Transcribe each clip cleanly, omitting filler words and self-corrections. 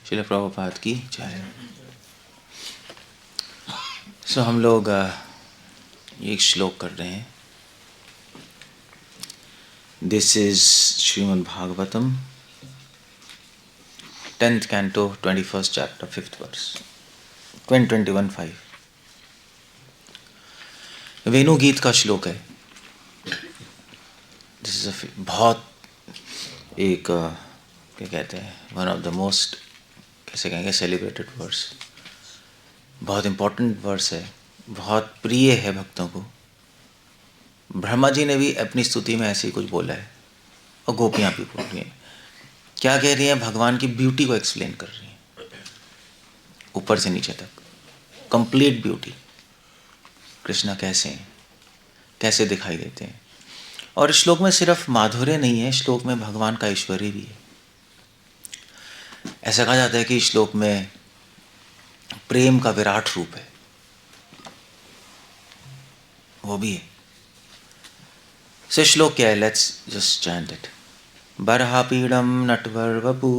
श्रील प्रभुपाद की जय। सो हम लोग एक श्लोक कर रहे हैं। This is Shrimad Bhagavatam 10th canto 21st chapter 5th verse 21:5। वेणु गीत का श्लोक है। दिस इज बहुत एक क्या कहते हैं, वन ऑफ द मोस्ट, कैसे कहेंगे, सेलिब्रेटेड वर्स। बहुत इम्पोर्टेंट वर्स है, बहुत प्रिय है भक्तों को। ब्रह्मा जी ने भी अपनी स्तुति में ऐसे ही कुछ बोला है और गोपियाँ भी बोल रही हैं। क्या कह रही हैं? भगवान की ब्यूटी को एक्सप्लेन कर रही हैं, ऊपर से नीचे तक कंप्लीट ब्यूटी। कृष्णा कैसे हैं, कैसे दिखाई देते हैं। और इस श्लोक में सिर्फ माधुर्य नहीं है, श्लोक में भगवान का ऐश्वर्य भी है। ऐसा कहा जाता है कि श्लोक में प्रेम का विराट रूप है, वो भी है। से श्लोक क्या है? Let's just chant it. बर्हापीडम नटवर वपू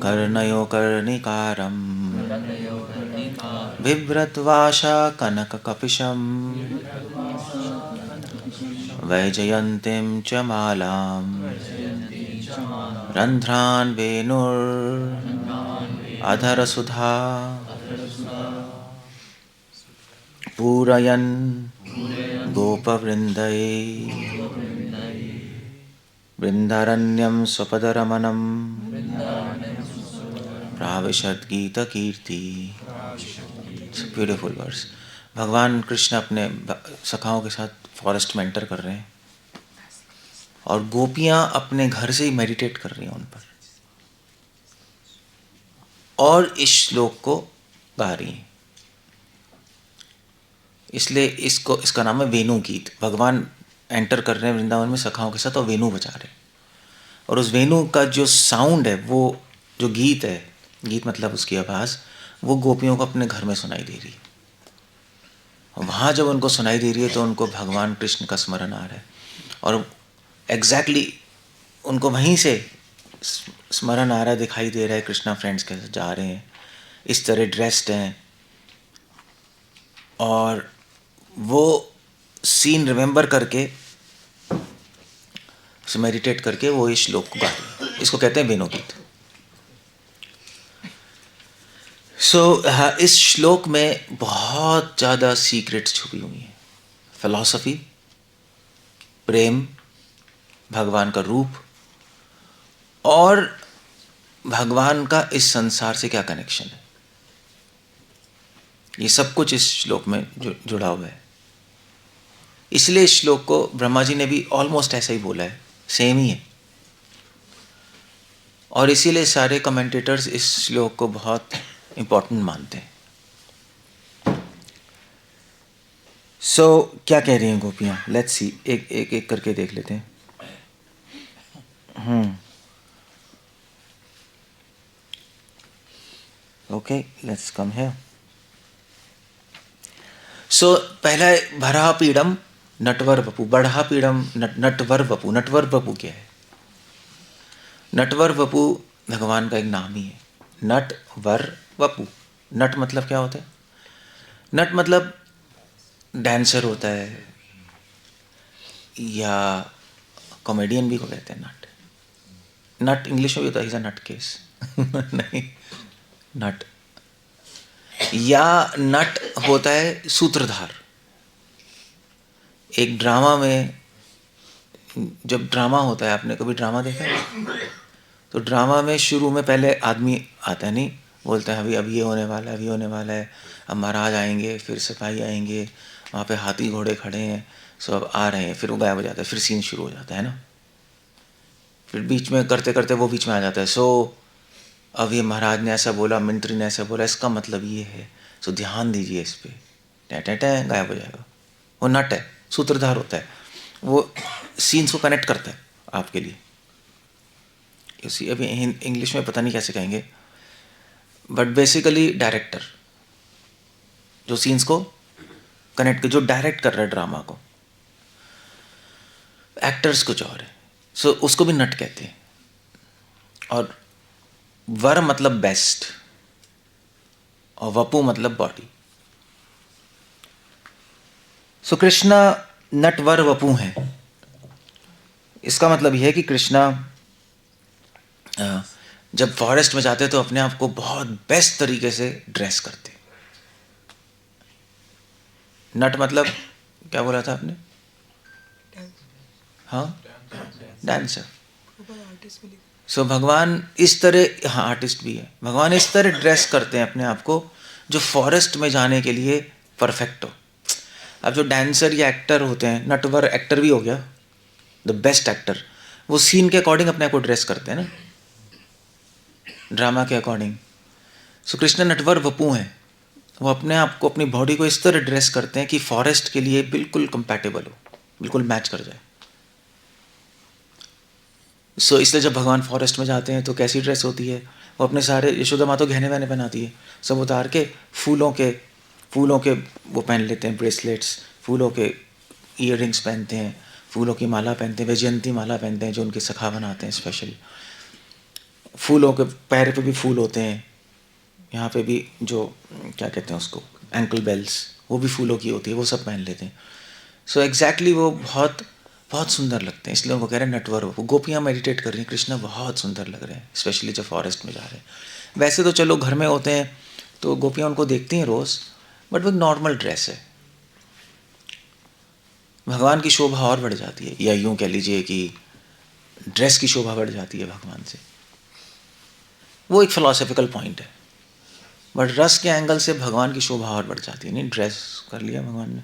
कर्णयो कर्णिकारम बिभ्रत्वाशा कनक कपिशम वैजयन्तीं च मालाम रंध्रान वेणुर अधर सुधा पूरयन् गोपवृन्दये वृन्दारण्यं स्वपदरमणं प्राविशत् गीतकीर्ति। Beautiful verse. भगवान कृष्ण अपने सखाओं के साथ फॉरेस्ट में एंटर कर रहे हैं और गोपियां अपने घर से ही मेडिटेट कर रही हैं उन पर, और इस श्लोक को गा रही हैं। इसलिए इसका नाम है वेणु गीत। भगवान एंटर कर रहे हैं वृंदावन में सखाओं के साथ और वेणु बजा रहे हैं, और उस वेणु का जो साउंड है, वो जो गीत है, गीत मतलब उसकी आवाज़, वो गोपियों को अपने घर में सुनाई दे रही है। और वहाँ जब उनको सुनाई दे रही है तो उनको भगवान कृष्ण का स्मरण आ रहा है, और एग्जैक्टली उनको वहीं से स्मरण आ रहा है, दिखाई दे रहा है कृष्णा फ्रेंड्स के साथ जा रहे हैं, इस तरह ड्रेस्ड हैं, और वो सीन रिमेंबर करके, उसे मेडिटेट करके वो इस श्लोक को गा रहे हैं। इसको कहते हैं वेणु गीत। इस श्लोक में बहुत ज़्यादा सीक्रेट्स छुपी हुई हैं। फिलॉसफी, प्रेम, भगवान का रूप, और भगवान का इस संसार से क्या कनेक्शन है, ये सब कुछ इस श्लोक में जुड़ा हुआ है। इसलिए इस श्लोक को ब्रह्मा जी ने भी ऑलमोस्ट ऐसा ही बोला है, सेम ही है। और इसीलिए सारे कमेंटेटर्स इस श्लोक को बहुत इम्पोर्टेंट मानते हैं। क्या कह रही हैं गोपियाँ? लेट्स सी, एक करके देख लेते हैं। Okay, let's come here. पहला है भरा पीड़म नटवर वपु। बढ़ा पीड़म नटवर वपु। नटवर वपु क्या है? नटवर वपु भगवान का एक नाम ही है। नट वर वपु। नट मतलब क्या होता है? नट मतलब डांसर होता है, या कॉमेडियन भी को कहते हैं नट। नट इंग्लिश में भी होता है, इज अ नट केस नहीं, नट। या नट होता है सूत्रधार। एक ड्रामा में, जब ड्रामा होता है, आपने कभी ड्रामा देखा है? तो ड्रामा में शुरू में पहले आदमी आता है, नहीं बोलता है अभी ये होने वाला है, अभी होने वाला है, अब महाराज आएंगे, फिर सिपाही आएंगे, वहाँ पे हाथी घोड़े खड़े हैं, सब आ रहे हैं, फिर वो गायब हो जाता है, फिर सीन शुरू हो जाता है ना। फिर बीच में करते करते वो बीच में आ जाता है। अब ये महाराज ने ऐसा बोला, मंत्री ने ऐसा बोला, इसका मतलब ये है, सो ध्यान दीजिए इस पर, टै गायब हो जाएगा। वो नट है, सूत्रधार होता है, वो सीन्स को कनेक्ट करता है आपके लिए। इसी अभी इंग्लिश में पता नहीं कैसे कहेंगे, बट बेसिकली डायरेक्टर, जो सीन्स को कनेक्ट, जो डायरेक्ट कर रहा है ड्रामा को। एक्टर्स कुछ और है, उसको भी नट कहते हैं। और वर मतलब बेस्ट और वपु मतलब बॉडी। सो कृष्णा नटवर वपु हैं। इसका मतलब यह है कि कृष्णा जब फॉरेस्ट में जाते तो अपने आप को बहुत बेस्ट तरीके से ड्रेस करते। नट मतलब क्या बोला था आपने? हाँ, डांसर। सो भगवान इस तरह, हाँ आर्टिस्ट भी है, भगवान इस तरह ड्रेस करते हैं अपने आप को जो फॉरेस्ट में जाने के लिए परफेक्ट हो। अब जो डांसर या एक्टर होते हैं, नटवर एक्टर भी हो गया, द बेस्ट एक्टर, वो सीन के अकॉर्डिंग अपने आप को ड्रेस करते हैं ना, ड्रामा के अकॉर्डिंग। सो कृष्ण नटवर वपू हैं, वो अपने आप को, अपनी बॉडी को इस तरह ड्रेस करते हैं कि फॉरेस्ट के लिए बिल्कुल कंपैटिबल हो, बिल्कुल मैच कर जाए। सो इसलिए जब भगवान फॉरेस्ट में जाते हैं तो कैसी ड्रेस होती है? वो अपने सारे, यशोदा माँ तो गहने वहने पहनाती है, सब उतार के फूलों के वो पहन लेते हैं, ब्रेसलेट्स, फूलों के ईयररिंग्स पहनते हैं, फूलों की माला पहनते हैं, वैजयंती माला पहनते हैं जो उनके सखा बनाते हैं स्पेशल। फूलों के पैर पे भी फूल होते हैं, यहाँ पे भी जो क्या कहते हैं उसको, एंकल बेल्स, वो भी फूलों की होती है, वो सब पहन लेते हैं। सो एग्जैक्टली वो बहुत बहुत सुंदर लगते हैं, इसलिए उनको कह रहे हैं नटवर। वो गोपियाँ मेडिटेट कर रही हैं, कृष्णा बहुत सुंदर लग रहे हैं, स्पेशली जब फॉरेस्ट में जा रहे हैं। वैसे तो चलो घर में होते हैं तो गोपियाँ उनको देखती हैं रोज़, बट वो नॉर्मल ड्रेस है, भगवान की शोभा और बढ़ जाती है, या यूँ कह लीजिए कि ड्रेस की शोभा बढ़ जाती है भगवान से। वो एक फिलोसफिकल पॉइंट है, बट रस के एंगल से भगवान की शोभा और बढ़ जाती है। नहीं, ड्रेस कर लिया भगवान ने।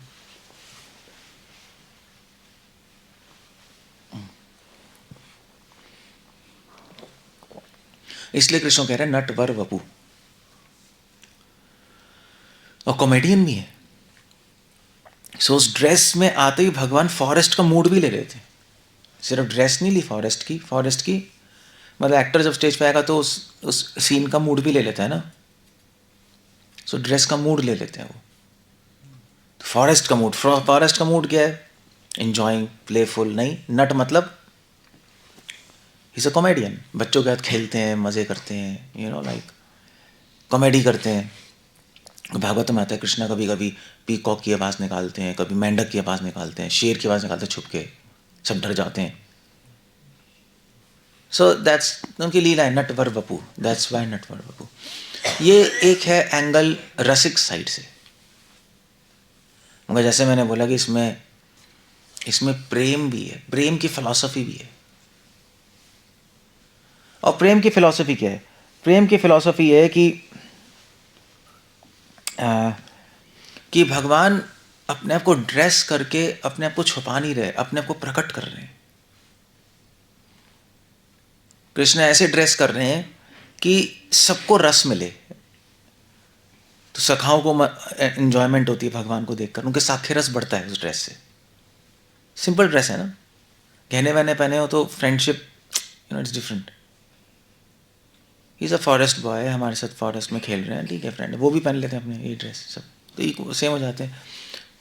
इसलिए कृष्ण कह रहे हैं नट वर वपु, और कॉमेडियन भी है। सो उस ड्रेस में आते ही भगवान फॉरेस्ट का मूड भी ले रहे थे, सिर्फ ड्रेस नहीं ली फॉरेस्ट की मतलब एक्टर जब स्टेज पे आएगा तो उस सीन का मूड भी ले लेता है ना। सो ड्रेस का मूड ले लेते हैं वो। फॉरेस्ट का मूड क्या है? Enjoying, playful. नहीं, नट मतलब इज अ कॉमेडियन, बच्चों के साथ खेलते हैं, मज़े करते हैं, यू नो लाइक कॉमेडी करते हैं। भागवत में आता है कृष्णा कभी कभी पीकॉक की आवाज़ निकालते हैं, कभी मेंढक की आवाज़ निकालते हैं, शेर की आवाज़ निकालते हैं, छुप के सब डर जाते हैं। सो दैट्स उनकी लीला है, नटवर वपू, दैट्स वाई नटवर वपू। ये एक है एंगल रसिक साइड से, मगर जैसे मैंने बोला कि इसमें प्रेम भी है, प्रेम की फिलॉसफी भी है। और प्रेम की फिलॉसफी क्या है? प्रेम की फिलॉसफी है कि भगवान अपने आप को ड्रेस करके अपने आप को छुपा नहीं रहे, अपने आप को प्रकट कर रहे हैं। कृष्ण ऐसे ड्रेस कर रहे हैं कि सबको रस मिले। तो सखाओं को एंजॉयमेंट होती है भगवान को देखकर, उनके साखे रस बढ़ता है उस ड्रेस से। सिंपल ड्रेस है ना, गहने वहने पहने हो तो friendship, you know, it's different. Is a forest boy, हमारे साथ फॉरेस्ट में खेल रहे हैं, ठीक है, फ्रेंड, वो भी पहन लेते हैं अपने ये ड्रेस, सब तो सेम हो जाते हैं।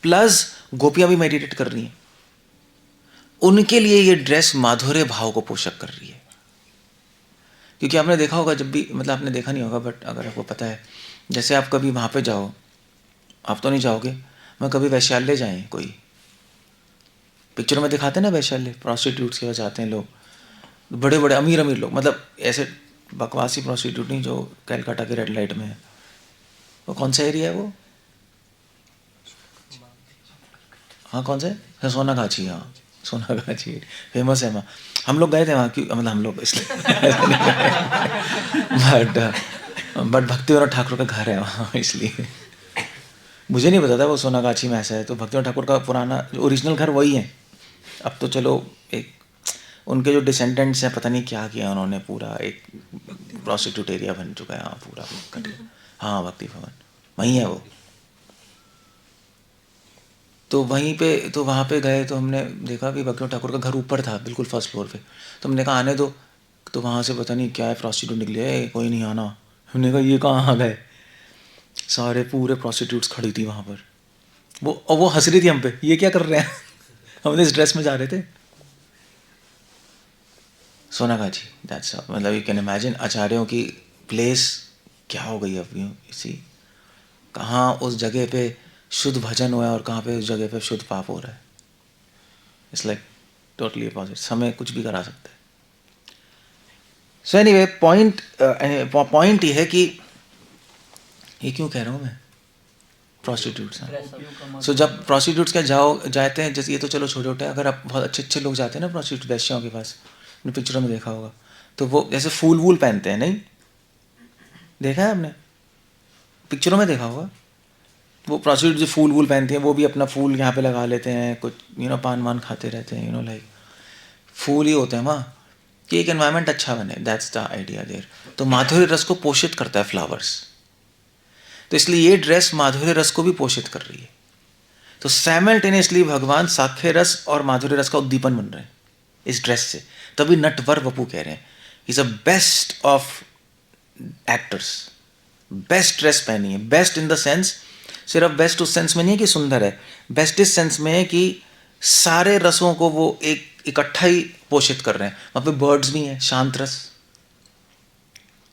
प्लस गोपियाँ भी मेडिटेट कर रही हैं, उनके लिए ये ड्रेस माधुर्य भाव को पोषक कर रही है। क्योंकि आपने देखा होगा जब भी, मतलब आपने देखा नहीं होगा बट अगर आपको पता है, जैसे आप कभी वहाँ पे जाओ, आप तो नहीं जाओगे, मैं कभी वैश्यालय जाएँ, कोई पिक्चर में दिखाते हैं ना वैश्यालय, प्रोस्टिट्यूट्स के पास जाते हैं लोग, बड़े बड़े अमीर लोग, मतलब ऐसे बकवासी प्रोस्टिट्यूट नहीं जो कैलकाटा के रेड लाइट में है। वो कौन सा एरिया है वो? हाँ, कौन सा है? सोनागाछी, हाँ सोनागाछी फेमस है वहाँ। हम लोग गए थे वहाँ, क्यों, मतलब हम लोग इसलिए बट भक्ति विनोद ठाकुर का घर है वहाँ, इसलिए मुझे नहीं पता था वो सोनागाछी में ऐसा है। तो भक्ति विनोद ठाकुर का पुराना ओरिजिनल घर वही है। अब तो चलो एक उनके जो डिसेंडेंट्स हैं, पता नहीं क्या किया उन्होंने, पूरा एक प्रोस्टिट्यूट एरिया बन चुका है हाँ पूरा। हाँ, भक्ति भवन वहीं है वो। तो वहीं पे, तो वहाँ पे गए तो हमने देखा कि भक्ति ठाकुर का घर ऊपर था, बिल्कुल फर्स्ट फ्लोर पे। तो हमने कहा आने दो, तो वहाँ से पता नहीं क्या है, प्रोस्टिट्यूट निकले, कोई नहीं आना। हमने कहा ये कहाँ आ गए, सारे पूरे प्रोस्टिट्यूट्स खड़ी थी वहाँ पर। वो हंस रही थी हम पे, ये क्या कर रहे हैं हमने इस ड्रेस में जा रहे थे। सोनागाछी, दैट्स, मतलब यू कैन इमेजिन आचार्यों की प्लेस क्या हो गई अब इसी, कहाँ उस जगह पे शुद्ध भजन हुआ है और कहाँ पे उस जगह पे शुद्ध पाप हो रहा है. It's like totally opposite. समय कुछ भी करा सकता है. सो एनीवे, पॉइंट ये है कि ये क्यों कह रहा हूँ मैं, प्रोस्टिट्यूट्स हैं. सो जब प्रोस्टिट्यूट्स क्या जाते हैं, जैसे ये तो चलो छोटे छोटे, अगर आप बहुत अच्छे अच्छे लोग जाते हैं ना प्रोस्टिट्यूट वैश्याओं के पास, आपने पिक्चरों में देखा होगा, तो वो जैसे फूल वूल पहनते हैं, नहीं देखा है आपने, पिक्चरों में देखा होगा. वो प्रोस्टिट्यूट जो फूल वूल पहनती हैं, वो भी अपना फूल यहाँ पे लगा लेते हैं, कुछ पान वान खाते रहते हैं, लाइक फूल ही होते हैं वहाँ, कि एक एनवायरनमेंट अच्छा बने. That's the idea there. तो माधुर्य रस को पोषित करता है फ्लावर्स, तो इसलिए ये ड्रेस माधुर्य रस को भी पोषित कर रही है. तो साइमल्टेनियसली भगवान साक्ष्य रस और माधुर्य रस का उद्दीपन बन रहे हैं इस ड्रेस से. तभी नटवर वपु कह रहे हैं is a best of actors. Best dress पहनी है. बेस्ट इन द सेंस, सिर्फ बेस्ट उस सेंस में नहीं है कि सुंदर है, बेस्ट इस सेंस में है कि सारे रसों को वो एक इकट्ठा ही पोषित कर रहे हैं. वहाँ पे बर्ड्स भी हैं, शांत रस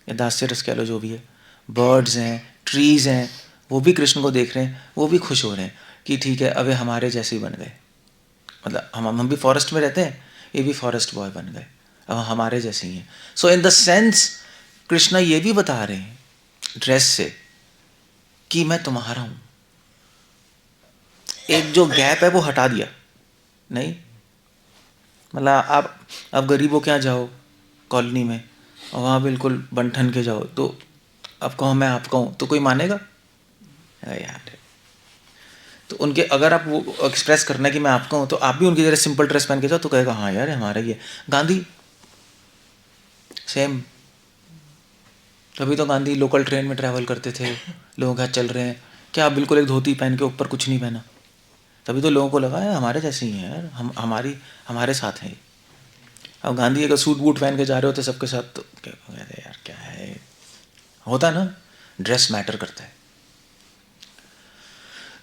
या दास्य रस कह लो, जो भी है, बर्ड्स हैं, ट्रीज हैं, वो भी कृष्ण को देख रहे हैं, वो भी खुश हो रहे हैं कि ठीक है, अब हमारे जैसे ही बन गए. मतलब हम भी फॉरेस्ट में रहते हैं, ये भी फॉरेस्ट बॉय बन गए, अब हमारे जैसे ही हैं. सो इन द सेंस कृष्णा ये भी बता रहे हैं ड्रेस से कि मैं तुम्हारा हूं. एक जो गैप है वो हटा दिया. नहीं मतलब आप अब गरीबों के यहाँ जाओ कॉलोनी में, और वहाँ बिल्कुल बंठन के जाओ, तो अब कहो मैं आपका हूँ, तो कोई मानेगा यार. तो उनके अगर आप वो एक्सप्रेस करना है कि मैं आपका हूँ, तो आप भी उनकी जगह सिंपल ड्रेस पहन के जाओ, तो कहेगा हाँ यार हमारा ही है. गांधी सेम. तभी तो गांधी लोकल ट्रेन में ट्रैवल करते थे, लोगों के साथ चल रहे हैं, क्या बिल्कुल एक धोती पहन के ऊपर कुछ नहीं पहना. तभी तो लोगों को लगा है हमारे जैसे ही हैं यार, हमारे साथ हैं. अब गांधी अगर सूट बूट पहन के जा रहे होते सबके साथ, तो कहते यार क्या है. होता ना, ड्रेस मैटर करता है.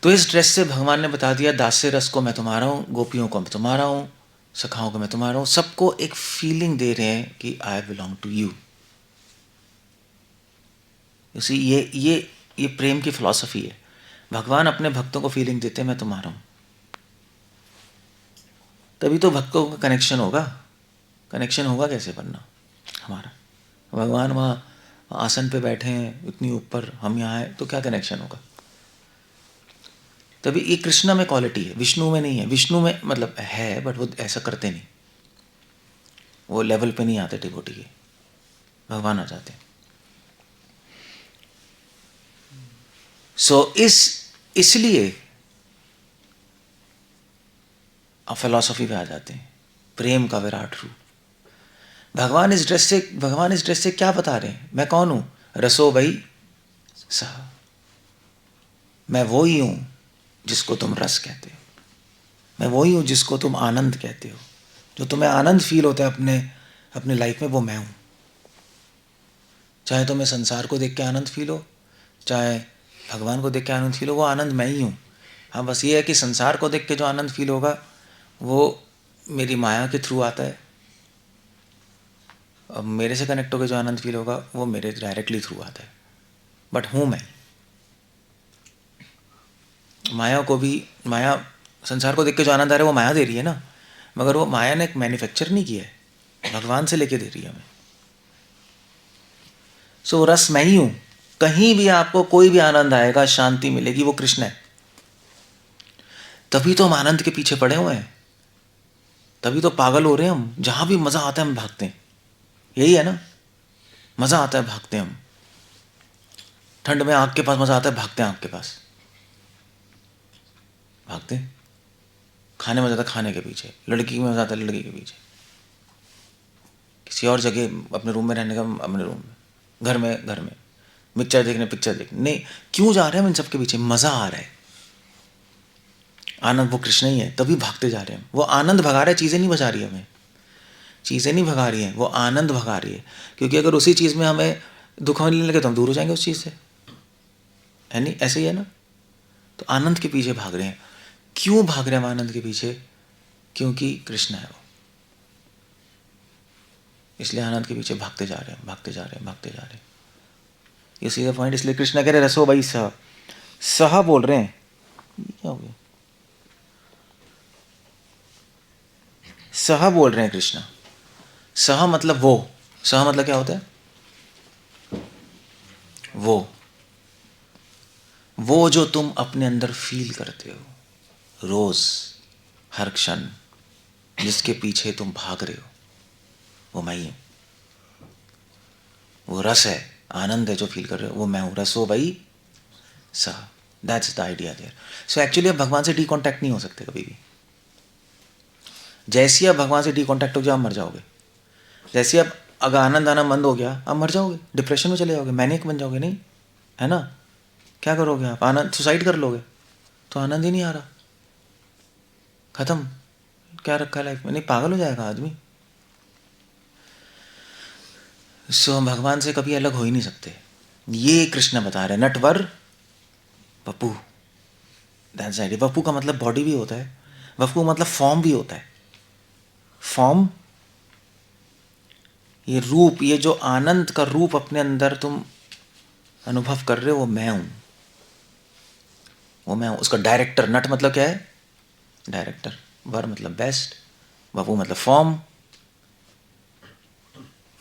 तो इस ड्रेस से भगवान ने बता दिया दास्य रस को मैं तुम्हारा हूँ, गोपियों को मैं तुम्हारा हूँ, सखाओं को मैं तुम्हारा हूँ. सबको एक फीलिंग दे रहे हैं कि आई बिलोंग टू यू. इसी ये प्रेम की फिलॉसफी है. भगवान अपने भक्तों को फीलिंग देते हैं मैं तुम्हारा हूँ. तभी तो भक्तों का कनेक्शन होगा. कनेक्शन होगा कैसे बनना हमारा. भगवान वहाँ आसन पे बैठे हैं इतनी ऊपर, हम यहाँ हैं, तो क्या कनेक्शन होगा. तभी ये कृष्णा में क्वालिटी है, विष्णु में नहीं है. विष्णु में मतलब है, बट वो ऐसा करते नहीं, वो लेवल पे नहीं आते डिवोटी के. भगवान आ जाते हैं. सो इसलिए आप फिलॉसफी पे आ जाते हैं, प्रेम का विराट रूप. भगवान इस ड्रेस से क्या बता रहे हैं, मैं कौन हूं. रसो भाई सह, मैं वो ही हूं जिसको तुम रस कहते हो. मैं वो ही हूं जिसको तुम आनंद कहते हो. जो तुम्हें आनंद फील होता है अपने लाइफ में, वो मैं हूं. चाहे तुम्हें संसार को देख के आनंद फील हो, चाहे भगवान को देख के आनंद फील हो, वो आनंद मैं ही हूं. हाँ, बस ये है कि संसार को देख के जो आनंद फील होगा वो मेरी माया के थ्रू आता है. अब मेरे से कनेक्ट होकर जो आनंद फील होगा वो मेरे डायरेक्टली थ्रू आता है. बट हूँ मैं. माया संसार को देख के जो आनंद आ रहा है वो माया दे रही है ना, मगर वो माया ने एक मैन्युफैक्चर नहीं किया है, भगवान से लेके दे रही है हमें. सो रस मैं ही हूं. कहीं भी आपको कोई भी आनंद आएगा, शांति मिलेगी, वो कृष्ण है. तभी तो हम आनंद के पीछे पड़े हुए हैं, तभी तो पागल हो रहे हैं हम. जहां भी मजा आता है हम भागते हैं. यही है ना, मजा आता है भागते हैं हम. ठंड में आग के पास मजा आता है, भागते हैं आग के पास. भागते हैं. खाने में ज़्यादा खाने के पीछे, लड़की में ज़्यादा लड़की के पीछे, किसी और जगह अपने रूम में रहने का अपने रूम में, घर में पिक्चर देखने नहीं. क्यों जा रहे हैं हम इन सब के पीछे. मज़ा आ रहा है. आनंद वो कृष्ण ही है, तभी भागते जा रहे हैं. वो आनंद भगा रहा है, चीज़ें नहीं बचा रही है हमें. चीज़ें नहीं भगा रही हैं, वो आनंद भगा रही है. क्योंकि अगर उसी चीज़ में हमें दुख होने लगे तो हम दूर हो जाएंगे उस चीज़ से, है नहीं. ऐसे ही है ना. तो आनंद के पीछे भाग रहे हैं. क्यों भाग रहे हैं हम आनंद के पीछे. क्योंकि कृष्ण है वो, इसलिए आनंद के पीछे भागते जा रहे हैं. You see the point. इसलिए कृष्णा कह रहे रसो भाई सह, सह बोल रहे हैं. क्या हो गया? सह बोल रहे हैं कृष्णा. सह मतलब वो. सह मतलब क्या होता है? वो जो तुम अपने अंदर फील करते हो रोज, हर क्षण, जिसके पीछे तुम भाग रहे हो, वो मैं ही हूं. वो रस है, आनंद है जो फील कर रहे हो, वो मैं हूं. रसो भाई सह, that's the idea there. So actually आप भगवान से डीकॉन्टैक्ट नहीं हो सकते कभी भी. जैसे आप भगवान से डीकॉन्टैक्ट हो जाओ, आप मर जाओगे. जैसे आप अगर आनंद आना बंद हो गया, आप मर जाओगे, डिप्रेशन में चले जाओगे, मैनिक बन जाओगे. नहीं है ना? क्या करोगे आप? आनंद, सुसाइड कर लोगे. तो आनंद ही नहीं आ रहा, खत्म. क्या रखा है लाइफ में? नहीं, पागल हो जाएगा आदमी. सो हम भगवान से कभी अलग हो ही नहीं सकते. ये कृष्ण बता रहे. नटवर वपु, दैट्स आइडिया. वपु का मतलब बॉडी भी होता है, वपु मतलब फॉर्म भी होता है. फॉर्म, ये रूप, ये जो आनंद का रूप अपने अंदर तुम अनुभव कर रहे हो, वो मैं हूं. वो मैं हूं. उसका डायरेक्टर. नट मतलब क्या है? डायरेक्टर. वर मतलब बेस्ट. वपु मतलब फॉर्म.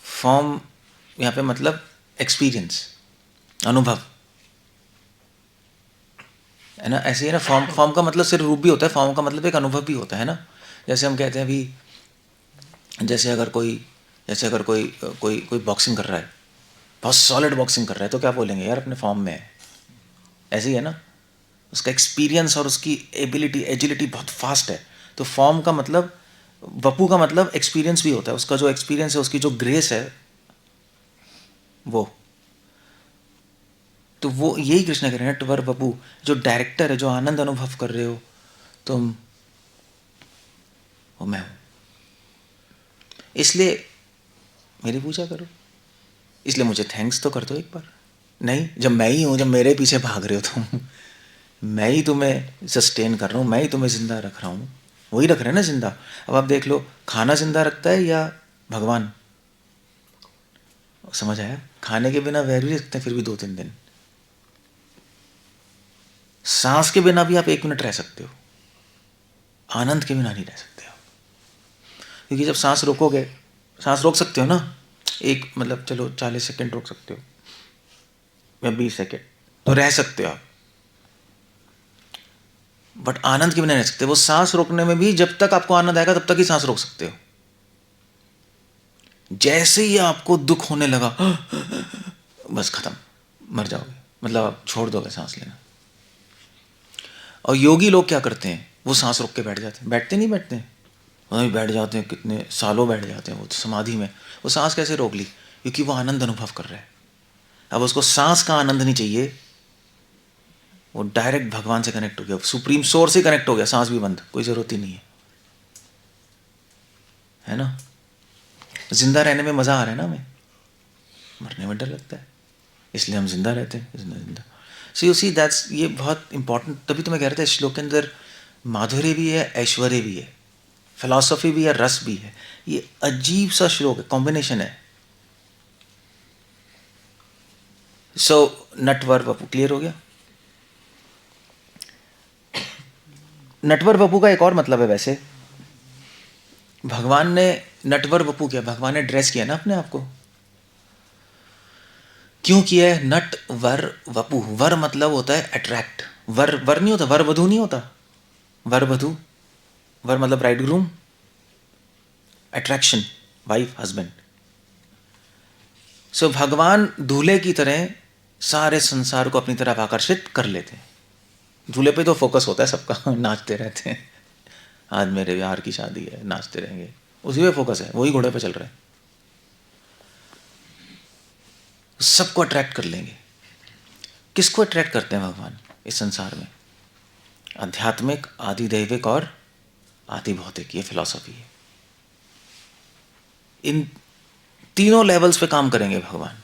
फॉर्म यहाँ पे मतलब एक्सपीरियंस, अनुभव, है ना? ऐसे ही ना. फॉर्म, फॉर्म का मतलब सिर्फ रूप भी होता है, फॉर्म का मतलब एक अनुभव भी होता है ना. जैसे हम कहते हैं अभी, जैसे अगर कोई कोई कोई बॉक्सिंग कर रहा है, बहुत सॉलिड बॉक्सिंग कर रहा है, तो क्या बोलेंगे? यार अपने फॉर्म में है. ऐसे ही है ना. उसका एक्सपीरियंस और उसकी एबिलिटी, एजिलिटी बहुत फास्ट है. तो फॉर्म का मतलब, वपू का मतलब एक्सपीरियंस भी होता है. उसका जो एक्सपीरियंस है, उसकी जो ग्रेस है, वो. तो वो यही कृष्ण कह रहे हैं. नटवर वपू, जो डायरेक्टर है, जो आनंद अनुभव कर रहे हो तुम, वो मैं हूं. इसलिए मेरी पूजा करो. इसलिए मुझे थैंक्स तो कर दो एक बार. नहीं, जब मैं ही हूं, जब मेरे पीछे भाग रहे हो तुम, मैं ही तुम्हें सस्टेन कर रहा हूं, मैं ही तुम्हें जिंदा रख रहा हूं. वही रख रहे हैं ना जिंदा. अब आप देख लो, खाना जिंदा रखता है या भगवान? समझ आया? खाने के बिना वह भी रखते हैं फिर भी 2-3 दिन. सांस के बिना भी आप 1 मिनट रह सकते हो, आनंद के बिना नहीं रह सकते हो. क्योंकि जब सांस रोकोगे, सांस रोक सकते हो ना, एक मतलब चलो 40 सेकेंड रोक सकते हो या 20 सेकेंड, तो रह सकते हो आप. बट आनंद के बिना रह सकते. वो सांस रोकने में भी जब तक आपको आनंद आएगा तब तक ही सांस रोक सकते हो. जैसे ही आपको दुख होने लगा, बस खत्म, मर जाओगे. मतलब आप छोड़ दोगे सांस लेना. और योगी लोग क्या करते हैं? वो सांस रोक के बैठ जाते हैं. बैठते नहीं बैठते हैं, वहीं बैठ जाते हैं, कितने सालों बैठ जाते हैं वो समाधि में. वो सांस कैसे रोक ली? क्योंकि वो आनंद अनुभव कर रहा है. अब उसको सांस का आनंद नहीं चाहिए, वो डायरेक्ट भगवान से कनेक्ट हो गया, सुप्रीम सोर्स से कनेक्ट हो गया. सांस भी बंद, कोई जरूरत ही नहीं है ना. जिंदा रहने में मजा आ रहा है ना हमें, मरने में डर लगता है, इसलिए हम जिंदा रहते हैं. जिंदा. सो यू सी दैट्स, ये बहुत इंपॉर्टेंट. तभी तो मैं कह रहा था श्लोक के अंदर माधुर्य भी है, ऐश्वर्य भी है, फिलॉसफी भी है, रस भी है. ये अजीब सा श्लोक है, कॉम्बिनेशन है. सो नटवर वपू क्लियर हो गया. नटवर वपू का एक और मतलब है. वैसे भगवान ने नटवर वपू किया, भगवान ने ड्रेस किया ना अपने आप को. क्यों किया है? नट वर वपू. वर मतलब होता है अट्रैक्ट. वर, वर नहीं होता, वर वधू नहीं होता. वर वधू, वर मतलब bride groom, attraction, wife, husband. So भगवान दूल्हे की तरह सारे संसार को अपनी तरफ आकर्षित कर लेते हैं. दूल्हे पे तो फोकस होता है सबका, नाचते रहते हैं. आज मेरे यार की शादी है, नाचते रहेंगे, उसी पे फोकस है, वही घोड़े पे चल रहे हैं. सबको अट्रैक्ट कर लेंगे. किसको अट्रैक्ट करते हैं भगवान इस संसार में? आध्यात्मिक, आदि दैविक और आदि भौतिक. ये फिलॉसफी है. इन तीनों लेवल्स पे काम करेंगे भगवान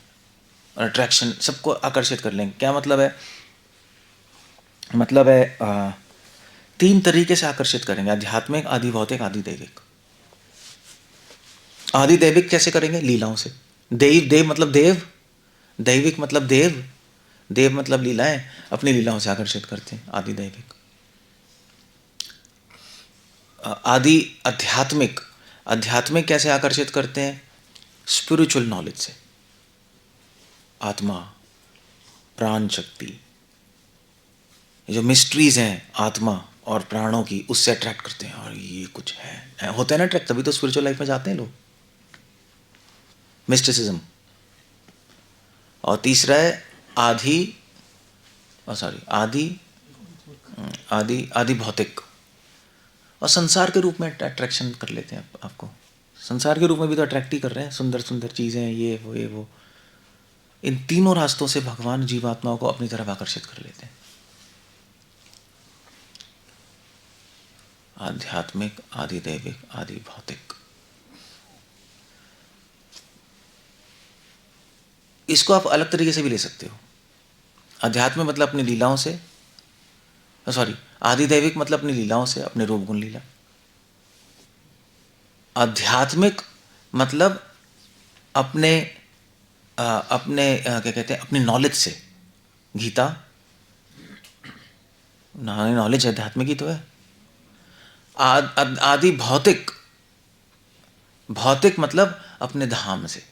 और अट्रैक्शन, सबको आकर्षित कर लेंगे. क्या मतलब है? मतलब है 3 तरीके से आकर्षित करेंगे. आध्यात्मिक, आदि भौतिक, आदि दैविक. आदि दैविक कैसे करेंगे? लीलाओं से. देव, देव मतलब देव, दैविक मतलब देव, देव मतलब लीलाएं, अपनी लीलाओं से आकर्षित करते हैं। आदि दैविक। आदि आध्यात्मिक, आध्यात्मिक कैसे आकर्षित करते हैं? स्पिरिचुअल नॉलेज से, आत्मा, प्राण शक्ति, ये जो मिस्ट्रीज हैं आत्मा और प्राणों की, उससे अट्रैक्ट करते हैं। और ये कुछ है, होता है ना अट्रैक्ट, तभी तो स्पिरिचुअल लाइफ में जाते हैं लोग, मिस्टिसिज्म। और तीसरा है आदि, आदि भौतिक, और संसार के रूप में अट्रैक्शन कर लेते हैं आपको। संसार के रूप में भी तो अट्रैक्ट ही कर रहे हैं, सुंदर सुंदर चीज़ें, ये वो। इन तीनों रास्तों से भगवान जीवात्माओं को अपनी तरफ आकर्षित कर लेते हैं। आध्यात्मिक, आदि दैविक, आदि भौतिक। इसको आप अलग तरीके से भी ले सकते हो। अध्यात्म मतलब अपनी लीलाओं से, आदि दैविक मतलब अपनी लीलाओं से, अपने रूप गुण लीला। आध्यात्मिक मतलब अपने क्या कहते हैं, अपनी नॉलेज से। गीता नॉलेज आध्यात्मिक ही तो है। आदि भौतिक, भौतिक मतलब अपने धाम से,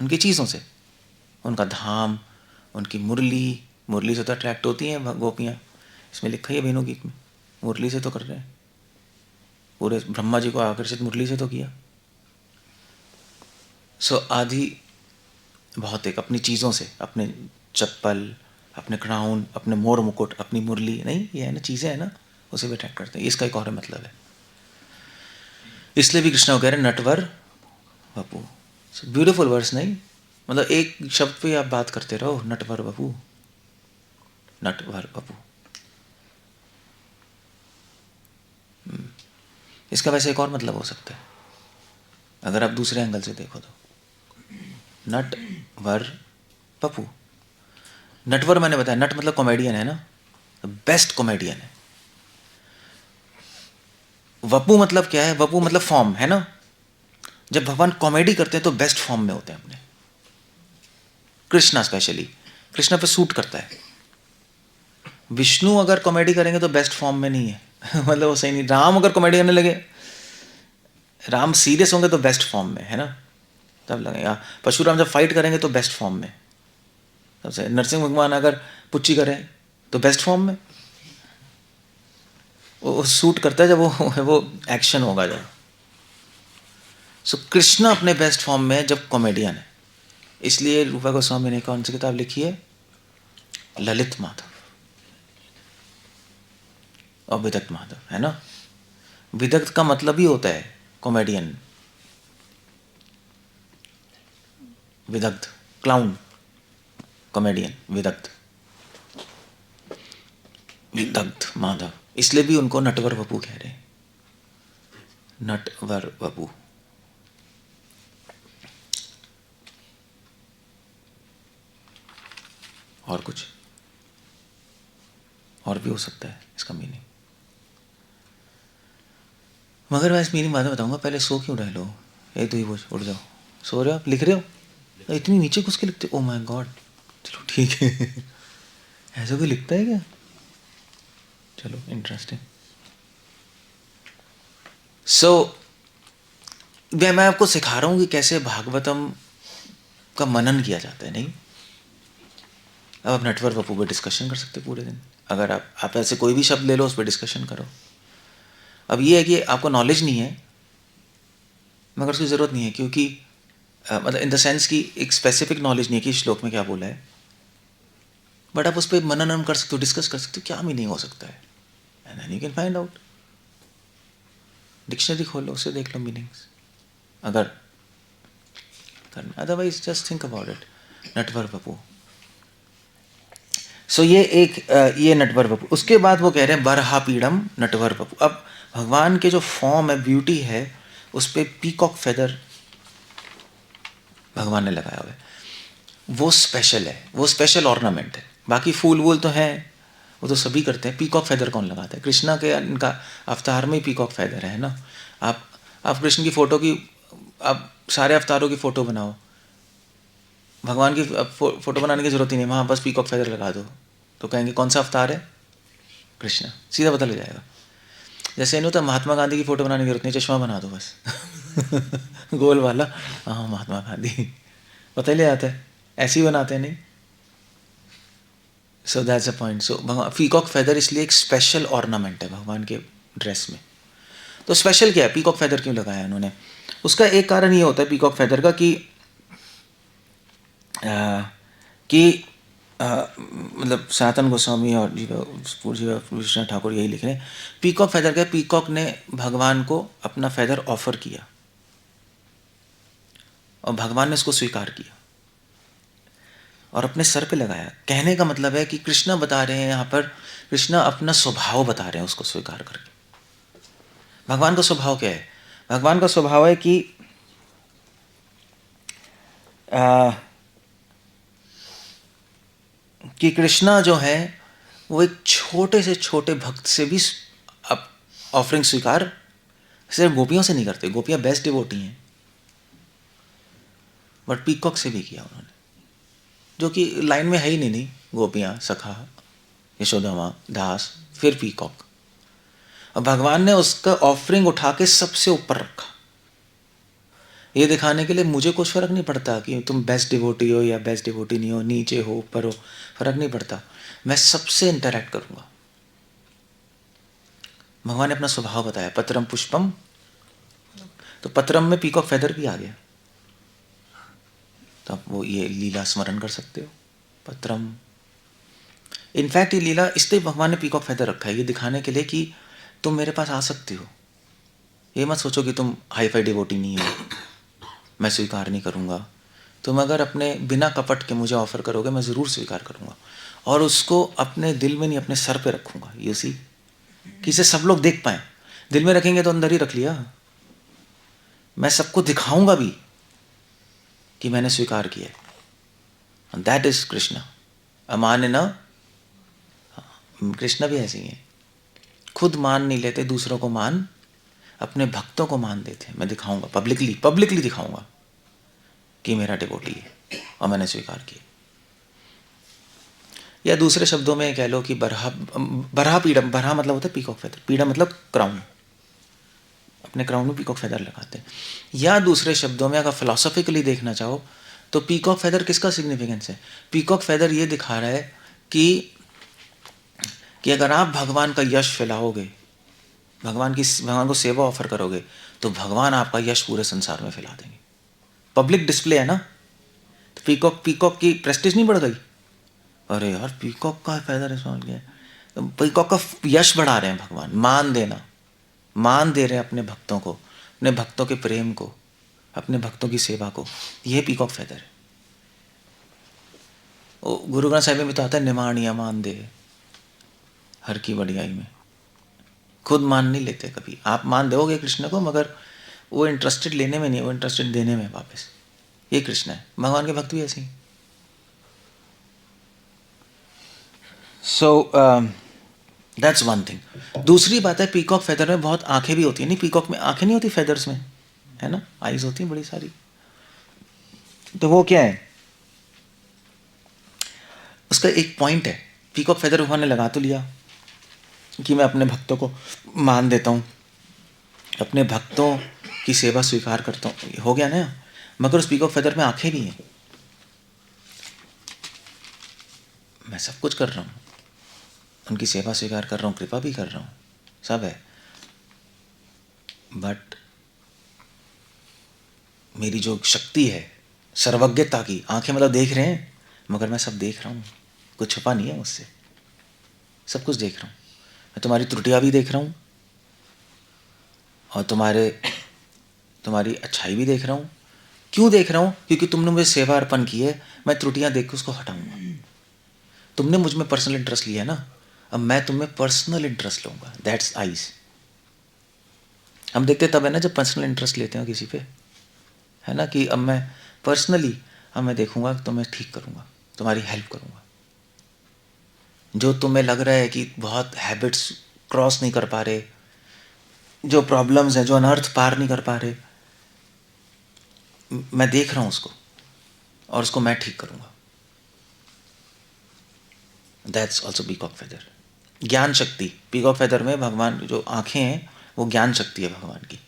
उनकी चीज़ों से, उनका धाम, उनकी मुरली, मुरली से तो अट्रैक्ट होती हैं गोपियाँ। इसमें लिखा ही है वेणु गीत में, मुरली से तो कर रहे हैं, पूरे ब्रह्मा जी को आकर्षित मुरली से तो किया। सो आदि भौतिक अपनी चीज़ों से, अपने चप्पल, अपने क्राउन, अपने मोर मुकुट, अपनी मुरली, नहीं ये है ना चीज़ें है ना, उसे भी अट्रैक्ट करते हैं। इसका एक और मतलब है। इसलिए भी कृष्ण को कह रहे हैं नटवर वपु। ब्यूटीफुल वर्स, नहीं मतलब एक शब्द पे आप बात करते रहो, नटवर वपु, नटवर वपु। इसका वैसे एक और मतलब हो सकता है अगर आप दूसरे एंगल से देखो तो, नट वर पपू। नटवर मैंने बताया, नट मतलब कॉमेडियन है ना, बेस्ट कॉमेडियन है। वपू मतलब क्या है? वपू मतलब फॉर्म है ना। जब भगवान कॉमेडी करते हैं तो बेस्ट फॉर्म में होते हैं अपने। कृष्णा स्पेशली, कृष्णा पे सूट करता है। विष्णु अगर कॉमेडी करेंगे तो बेस्ट फॉर्म में नहीं है मतलब वो सही नहीं। राम अगर कॉमेडी करने लगे, राम सीरियस होंगे तो बेस्ट फॉर्म में है ना, तब लगेगा। परशुराम जब फाइट करेंगे तो बेस्ट फॉर्म में सबसे। नरसिंह भगवान अगर पुच्ची करें तो बेस्ट फॉर्म में। वो सूट करता है जब वो एक्शन होगा जब। सो कृष्ण अपने बेस्ट फॉर्म में जब कॉमेडियन है। इसलिए रूपा गोस्वामी ने कौन सी किताब लिखी है? ललित माधव और विदग्ध माधव, है ना। विदग्ध का मतलब ही होता है comedian, Vidagdha clown, comedian Vidagdha, Vidagdha Madhav. इसलिए भी उनको नटवर वपू कह रहे हैं, नटवर वपू। और कुछ और भी हो सकता है इसका मीनिंग, मगर मैं इस मीनिंग बाद में बताऊंगा। पहले सो क्यों रहे लो? एक तो ही बोझ, उठ जाओ। सो रहे हो आप? लिख रहे हो? इतनी नीचे घुस के लिखते? Oh my God. चलो ठीक है ऐसा कोई लिखता है क्या? चलो इंटरेस्टिंग। सो मैं आपको सिखा रहा हूँ कि कैसे भागवतम का मनन किया जाता है। नहीं, अब आप नटवर वपू पर डिस्कशन कर सकते पूरे दिन। अगर आप ऐसे कोई भी शब्द ले लो, उस पर डिस्कशन करो। अब ये है कि आपको नॉलेज नहीं है, मगर उसकी ज़रूरत नहीं है, क्योंकि मतलब इन द सेंस कि एक स्पेसिफिक नॉलेज नहीं है कि श्लोक में क्या बोला है, बट आप उस पर मनन कर सकते हो, डिस्कस कर सकते हो क्या मीनिंग हो सकता है, and then you can find out. Dictionary खोलो, उससे देख लो मीनिंग्स अगर करना, otherwise just think about it. नटवर वपू। सो ये एक ये नटवर वपू। उसके बाद वो कह रहे हैं बरहा पीड़म नटवर वपू। अब भगवान के जो फॉर्म है, ब्यूटी है, उस पर पीकॉक फेदर भगवान ने लगाया हुआ है। वो स्पेशल है, वो स्पेशल ऑर्नामेंट है। बाकी फूल वूल तो हैं, वो तो सभी करते हैं। पीकॉक फेदर कौन लगाता है? कृष्णा के इनका अवतार में ही पीकॉक फेदर है ना। आप कृष्ण की फ़ोटो की, आप सारे अवतारों की फ़ोटो बनाओ, भगवान की फोटो बनाने की ज़रूरत ही नहीं, वहाँ बस पीकॉक फेदर लगा दो तो कहेंगे कौन सा अवतार है? कृष्ण, सीधा पता लग जाएगा। जैसे नहीं होता महात्मा गांधी की फ़ोटो बनाने की ज़रूरत नहीं, चश्मा बना दो बस गोल वाला, हाँ महात्मा गांधी, पता ही ले आता है, ऐसे ही बनाते हैं नहीं। So that's a point. सो भगवान पीकॉक फेदर इसलिए एक स्पेशल ऑर्नामेंट है भगवान के ड्रेस में। तो स्पेशल क्या है, पीकॉक फेदर क्यों लगाया उन्होंने? उसका एक कारण ये होता है पीकॉक फेदर का कि मतलब सनातन गोस्वामी और पूज्य ठाकुर यही लिख रहे हैं, पीकॉक फेदर का, पीकॉक ने भगवान को अपना फेदर ऑफर किया और भगवान ने उसको स्वीकार किया और अपने सर पे लगाया। कहने का मतलब है कि कृष्णा बता रहे हैं यहाँ पर, कृष्णा अपना स्वभाव बता रहे हैं उसको स्वीकार करके। भगवान का स्वभाव क्या है? भगवान का स्वभाव है कि कृष्णा जो है वो एक छोटे से छोटे भक्त से भी ऑफरिंग स्वीकार सिर्फ गोपियों से नहीं करते, गोपियां बेस्ट डिवोटी हैं, बट पीकॉक से भी किया उन्होंने, जो कि लाइन में है ही नहीं, गोपियां, सखा, यशोदा माँ, दास, फिर पीकॉक। और भगवान ने उसका ऑफरिंग उठा के सबसे ऊपर रखा, ये दिखाने के लिए मुझे कुछ फर्क नहीं पड़ता कि तुम बेस्ट डिवोटी हो या बेस्ट डिवोटी नहीं हो, नीचे हो ऊपर हो, फर्क नहीं पड़ता, मैं सबसे इंटरैक्ट करूंगा। भगवान ने अपना स्वभाव बताया, पत्रम पुष्पम, तो पत्रम में पीकॉक फेदर भी आ गया, तो आप वो ये लीला स्मरण कर सकते हो, पत्रम। इनफैक्ट ये लीला इसलिए भगवान ने पीकॉक फेदर रखा है, ये दिखाने के लिए कि तुम मेरे पास आ सकती हो, ये मत सोचो कि तुम हाई फाई डिवोटी नहीं हो, मैं स्वीकार नहीं करूँगा। तुम अगर अपने बिना कपट के मुझे ऑफर करोगे, मैं ज़रूर स्वीकार करूँगा, और उसको अपने दिल में नहीं अपने सर पे रखूँगा, यू सी, कि इसे सब लोग देख पाएँ। दिल में रखेंगे तो अंदर ही रख लिया, मैं सबको दिखाऊंगा भी कि मैंने स्वीकार किया है। That is Krishna. अमान्य न, कृष्णा भी ऐसे ही है, खुद मान नहीं लेते, दूसरों को मान, अपने भक्तों को मान देते। मैं दिखाऊंगा, पब्लिकली दिखाऊंगा कि मेरा डिवोटी है और मैंने स्वीकार किया। या दूसरे शब्दों में कह लो कि बरहा पीड़म, बरहा मतलब होता है पीकॉक फेदर, पीड़ा मतलब क्राउन, अपने क्राउन में पीकॉक फेदर लगाते हैं। या दूसरे शब्दों में अगर फिलोसॉफिकली देखना चाहो तो पीकॉक फेदर किसका सिग्निफिकेंस है? पीकॉक फेदर ये दिखा रहा है कि अगर आप भगवान का यश फैलाओगे, भगवान को सेवा ऑफर करोगे, तो भगवान आपका यश पूरे संसार में फैला देंगे। पब्लिक डिस्प्ले है ना, तो पीकॉक की प्रेस्टीज नहीं बढ़ गई? अरे यार पीकॉक का फेदर इसमें गया, तो पीकॉक का यश बढ़ा रहे हैं भगवान, मान दे रहे हैं अपने भक्तों को, अपने भक्तों के प्रेम को, अपने भक्तों की सेवा को। यह पीकॉक फेदर है। गुरु ग्रंथ साहिब में तो आता है, निमाणिया मान दे हर की बढ़ियाई में। खुद मान नहीं लेते कभी, आप मान दोगे कृष्ण को, मगर वो इंटरेस्टेड लेने में नहीं, वो इंटरेस्टेड देने में वापस। ये कृष्ण है। भगवान के भक्त भी ऐसे ही। So that's one thing. दूसरी बात है, पीकॉक फेदर में बहुत आंखें भी होती है। नहीं, पीकॉक में आंखें नहीं होती, फेदर्स में है ना, आईज होती हैं बड़ी सारी। तो वो क्या है, उसका एक पॉइंट है। पीकॉक फेदर उन्होंने लगा तो लिया कि मैं अपने भक्तों को मान देता हूँ, अपने भक्तों की सेवा स्वीकार करता हूँ, हो गया ना, मगर उस पीकॉक फेदर में आंखें भी हैं। मैं सब कुछ कर रहा हूँ, उनकी सेवा स्वीकार कर रहा हूँ, कृपा भी कर रहा हूँ, सब है, बट मेरी जो शक्ति है सर्वज्ञता की, आंखें मतलब देख रहे हैं, मगर मैं सब देख रहा हूँ, कुछ छुपा नहीं है मुझसे, सब कुछ देख रहा हूँ। मैं तुम्हारी त्रुटियाँ भी देख रहा हूँ और तुम्हारी अच्छाई भी देख रहा हूँ। क्यों देख रहा हूँ? क्योंकि तुमने मुझे सेवा अर्पण की है, मैं त्रुटियाँ देख के उसको हटाऊंगा। तुमने मुझ में पर्सनल इंटरेस्ट लिया ना, अब मैं तुम्हें पर्सनल इंटरेस्ट लूँगा। That's eyes. हम देखते तब है ना जब पर्सनल इंटरेस्ट लेते हैं किसी पे, है ना, कि अब मैं पर्सनली, अब मैं देखूंगा, तो मैं ठीक करूँगा, तुम्हारी हेल्प करूँगा। जो तुम्हें लग रहा है कि बहुत हैबिट्स क्रॉस नहीं कर पा रहे, जो प्रॉब्लम्स हैं, जो अनर्थ पार नहीं कर पा रहे, मैं देख रहा हूँ उसको और उसको मैं ठीक करूँगा। That's also peacock feather. ज्ञान शक्ति, पीकॉक फेदर में भगवान जो आँखें हैं वो ज्ञान शक्ति है भगवान की।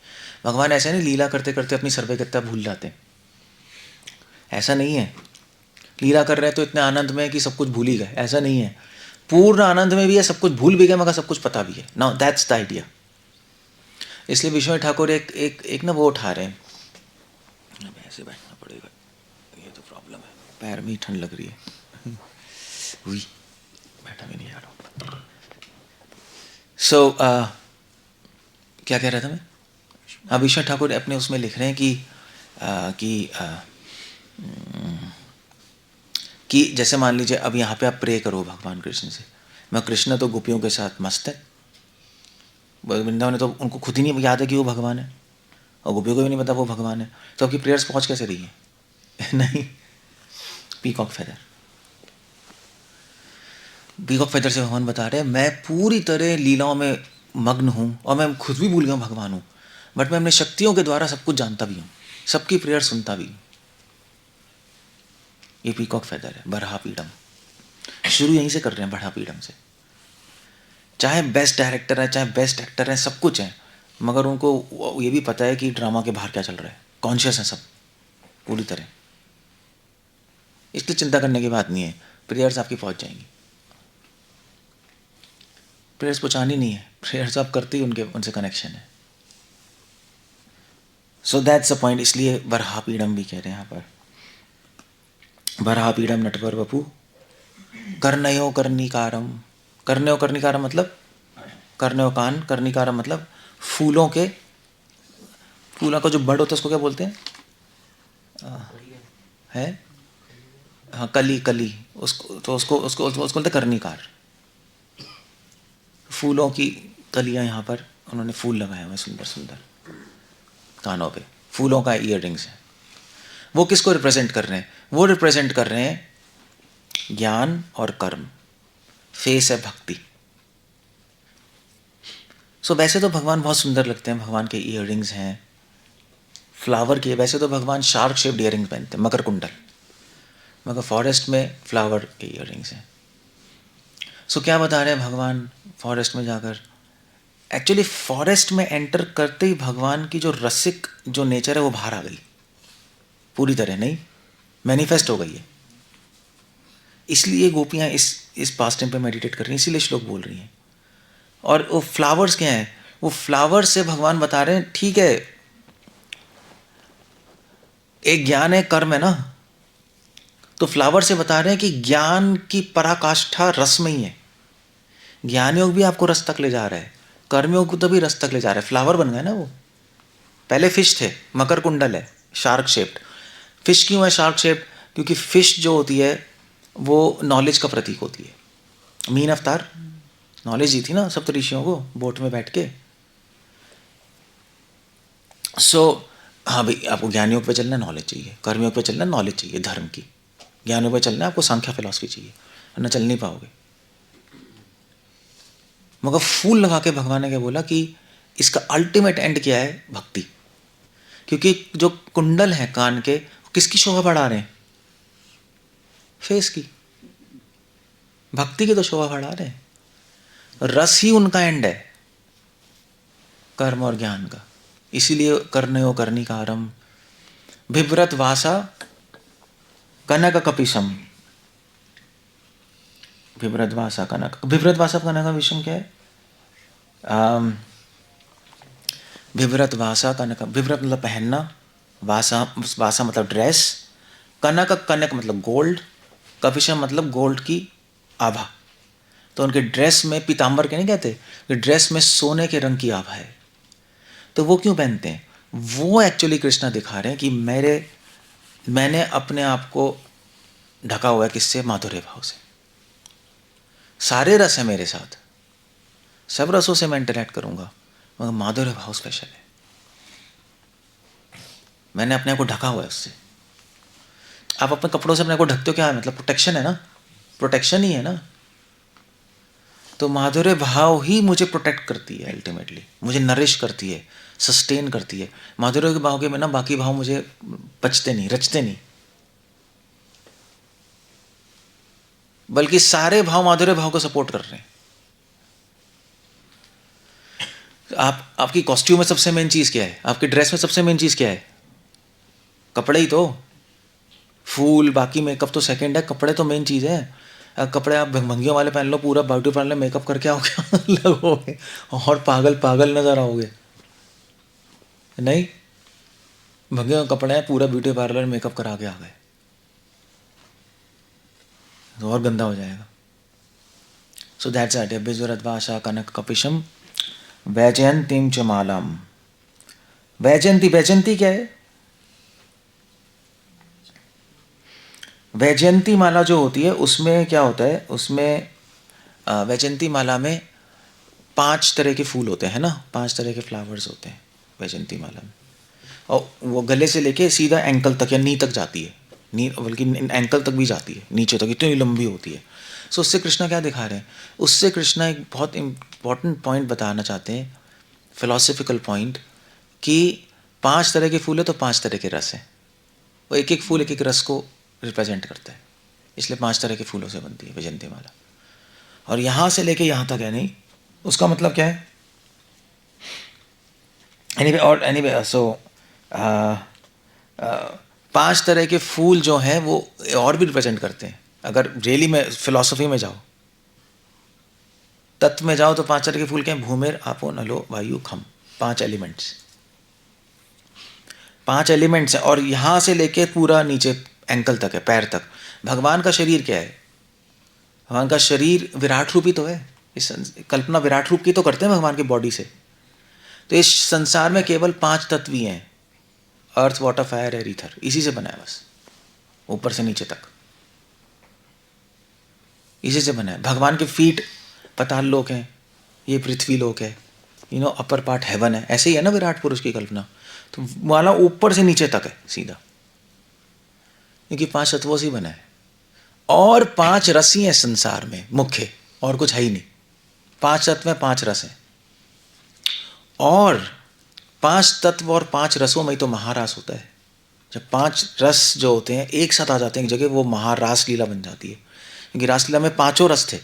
भगवान ऐसे नहीं लीला करते करते अपनी सर्वज्ञता भूल जाते हैं, ऐसा नहीं है। लीला कर रहे हैं तो इतने आनंद में कि सब कुछ भूल ही गए, ऐसा नहीं है। पूर्ण आनंद में भी है, सब कुछ भूल भी गए, मगर सब कुछ पता भी है। Now that's the idea. इसलिए विश्वनाथ ठाकुर एक ना वो उठा रहे हैं, ऐसे बैठना पड़ेगा, ये तो प्रॉब्लम है, पैर में ही ठंड लग रही है। हुई बैठा भी नहीं जा रहा। सो क्या कह रहा था मैं? हाँ, विश्वनाथ ठाकुर अपने उसमें लिख रहे हैं कि जैसे मान लीजिए अब यहाँ पे आप प्रे करो भगवान कृष्ण से, मैं कृष्ण तो गोपियों के साथ मस्त है, वृंदावन ने तो उनको खुद ही नहीं याद है कि वो भगवान है, और गोपियों को भी नहीं पता वो भगवान है, तो आपकी प्रेयर्स पहुँच कैसे रही है? नहीं, पीकॉक फेदर। पीकॉक फेदर से भगवान बता रहे हैं मैं पूरी तरह लीलाओं में मग्न हूँ और मैं खुद भी भूल गया भगवान हूँ, बट मैं अपने शक्तियों के द्वारा सब कुछ जानता भी हूँ, सबकी प्रेयर सुनता भी हूँ। ये पीकॉक फेदर है, बरहा पीडम। शुरू यहीं से कर रहे हैं, बरहा पीडम से। चाहे बेस्ट डायरेक्टर है, चाहे बेस्ट एक्टर है, सब कुछ है, मगर उनको ये भी पता है कि ड्रामा के बाहर क्या चल रहा है, कॉन्शियस है सब पूरी तरह। इसलिए चिंता करने की बात नहीं है, प्रेयर्स आपकी पहुँच जाएंगी। प्रेयर्स पहुँचानी नहीं है, प्रेयर्स आप करते ही उनसे कनेक्शन है। So that's the point. इसलिए बरहा पीडम भी कह रहे हैं यहाँ पर। बरहा पीडम नटवर वपु कर्णयो कर्णिकारम। कर्णयो कर्णिकारम मतलब कर्णयो कान, कर्णिकारम मतलब फूलों का जो बड़ होता है उसको क्या बोलते हैं? है हाँ, कली उसको, तो उसको बोलते कर्णिकार। फूलों की कलियां यहाँ पर उन्होंने फूल लगाए हुए सुंदर सुंदर कानों पे, फूलों का ईयररिंग्स है। वो किसको रिप्रेजेंट कर रहे हैं? वो रिप्रेजेंट कर रहे हैं ज्ञान और कर्म। फेस है भक्ति। सो वैसे तो भगवान बहुत सुंदर लगते हैं, भगवान के ईयररिंग्स हैं फ्लावर के। वैसे तो भगवान शार्क शेप्ड ईयररिंग्स पहनते हैं, मकर कुंडल, मगर फॉरेस्ट में फ्लावर के ईयररिंग्स हैं। सो क्या बता रहे हैं भगवान फॉरेस्ट में जाकर? एक्चुअली फॉरेस्ट में एंटर करते ही भगवान की जो रसिक जो नेचर है वो बाहर आ गई पूरी तरह, नहीं मैनिफेस्ट हो गई है। इसलिए गोपियाँ इस पास टाइम पे मेडिटेट कर रही हैं, इसीलिए श्लोक बोल रही हैं। और वो फ्लावर्स क्या हैं? वो फ्लावर्स से भगवान बता रहे हैं ठीक है, एक ज्ञान है, कर्म है ना, तो फ्लावर से बता रहे हैं कि ज्ञान की पराकाष्ठा रस में ही है। ज्ञान योग भी आपको रस तक ले जा रहा है, कर्मयोग को तो भी रस तक ले जा रहा है। फ्लावर बन गए ना वो। पहले फिश थे, मकर कुंडल है, शार्क शेप्ड। फिश क्यों है शार्क शेप्ड? क्योंकि फिश जो होती है वो नॉलेज का प्रतीक होती है। मीन अवतार नॉलेज ही थी ना सप्त ऋषियों को बोट में बैठ के। हाँ भाई, आपको ज्ञान योग पे चलना नॉलेज चाहिए, कर्मयोग पे चलना नॉलेज चाहिए धर्म की, ज्ञान योग पे चलना आपको सांख्या फिलॉसफी चाहिए, वरना चल नहीं पाओगे। मगर फूल लगा के भगवान ने क्या बोला कि इसका अल्टीमेट एंड क्या है? भक्ति। क्योंकि जो कुंडल है कान के, किसकी शोभा बढ़ा रहे हैं? फेस की। भक्ति की तो शोभा बढ़ा रहे हैं। रस ही उनका एंड है, कर्म और ज्ञान का। इसीलिए कर्णयो कर्णिकारम बिभ्रत वासा कनक कपिशम। बिभ्रत वासा कनक का विषम क्या है? बिभ्रत वासा कनक, बिभ्रत मतलब पहनना, वासा मतलब ड्रेस, कनक मतलब गोल्ड, कपिशम मतलब गोल्ड की आभा। तो उनके ड्रेस में पीताम्बर के नहीं कहते कि ड्रेस में सोने के रंग की आभा है। तो वो क्यों पहनते हैं? वो एक्चुअली कृष्णा दिखा रहे हैं कि मैंने अपने आप को ढका हुआ है किससे? माधुर्य भाव से। सारे रस है मेरे साथ, सब रसों से मैं इंटरेक्ट करूंगा, मगर माधुर्य भाव स्पेशल है। मैंने अपने आप को ढका हुआ है उससे। आप अपने कपड़ों से अपने को ढकते हो, क्या है मतलब? प्रोटेक्शन है ना, प्रोटेक्शन ही है ना। तो माधुर्य भाव ही मुझे प्रोटेक्ट करती है अल्टीमेटली, मुझे नरिश करती है, सस्टेन करती है। माधुर्य के भाव के बिना बाकी भाव मुझे पचते नहीं, रचते नहीं। बल्कि सारे भाव माधुर्य भाव को सपोर्ट कर रहे हैं। आपकी कॉस्ट्यूम में सबसे मेन चीज क्या है? आपकी ड्रेस में सबसे मेन चीज क्या है? कपड़े ही तो। फूल बाकी मेकअप तो सेकंड है, कपड़े तो मेन चीज है। कपड़े आप भंगियों वाले पहन लो, पूरा ब्यूटी पार्लर मेकअप करके आओगे लगोगे और पागल पागल नजर आओगे। नहीं, भंगियों के कपड़े हैं, पूरा ब्यूटी पार्लर मेकअप करा के आ गए तो और गंदा हो जाएगा। So that's it. बिजुरद्वाशा कनक कपिशम वैजयंतीम च मालाम। वैजयंती, वैजयंती क्या है? वैजयंती माला जो होती है उसमें क्या होता है? उसमें वैजयंती माला में 5 तरह के फूल होते हैं ना, 5 तरह के फ्लावर्स होते हैं वैजयंती माला में। और वो गले से लेके सीधा एंकल तक या नी तक जाती है, नी बल्कि एंकल तक भी जाती है, नीचे तक इतनी लंबी होती है। सो उससे कृष्णा क्या दिखा रहे हैं? उससे कृष्णा एक बहुत इम्पॉर्टेंट पॉइंट बताना चाहते हैं, फिलोसफिकल पॉइंट, कि 5 तरह के फूल है तो 5 तरह के रस हैं। वो एक एक फूल एक एक रस को रिप्रेजेंट करता है, इसलिए 5 तरह के फूलों से बनती है वैजयंती माला। और यहाँ से लेके यहाँ तक है नहीं, उसका मतलब क्या है? एनीवे सो 5 तरह के फूल जो हैं वो और भी रिप्रेजेंट करते हैं। अगर रियली में फिलॉसफी में जाओ, तत्व में जाओ, तो 5 तरह के फूल क्या हैं? भूमिर, आपो, नलो, वायु, खम। 5 एलिमेंट्स, 5 एलिमेंट्स हैं। और यहाँ से लेके पूरा नीचे एंकल तक है, पैर तक। भगवान का शरीर क्या है? भगवान का शरीर विराट रूप ही तो है। इस कल्पना विराट रूप की तो करते हैं भगवान की बॉडी से। तो इस संसार में केवल 5 तत्व ही हैं, अर्थ, वाटर, फायर, एयर, ईथर। इसी से बना है बस, ऊपर से नीचे तक इसी से बना है। भगवान के फीट पताल लोक हैं, ये पृथ्वी लोक है, अपर पार्ट हेवन है। ऐसे ही है ना विराट पुरुष की कल्पना। तो माला ऊपर से नीचे तक है सीधा, क्योंकि 5 तत्वों से ही बना है। और 5 रस ही हैं संसार में मुख्य, और कुछ है ही नहीं। 5 तत्व में 5 रस हैं, और 5 तत्व और 5 रसों में ही तो महारास होता है। जब 5 रस जो होते हैं एक साथ आ जाते हैं एक जगह, वो महारास लीला बन जाती है। क्योंकि रासलीला में 5 रस थे,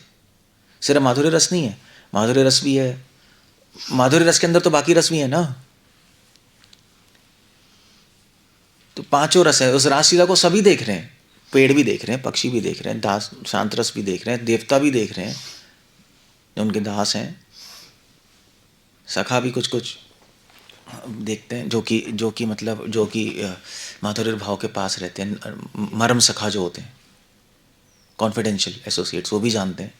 सिर्फ माधुर्य रस नहीं है, माधुर्य रस भी है। माधुर्य रस के अंदर तो बाकी रस भी है ना। तो 5 रस है। उस रासलीला को सभी देख रहे हैं, पेड़ भी देख रहे हैं, पक्षी भी देख रहे हैं, दास शांत रस भी देख रहे हैं, देवता भी देख रहे हैं जो उनके दास हैं, सखा भी कुछ कुछ देखते हैं, जो कि माधुर्य भाव के पास रहते हैं। मर्म सखा जो होते हैं, कॉन्फिडेंशियल एसोसिएट्स, वो भी जानते हैं।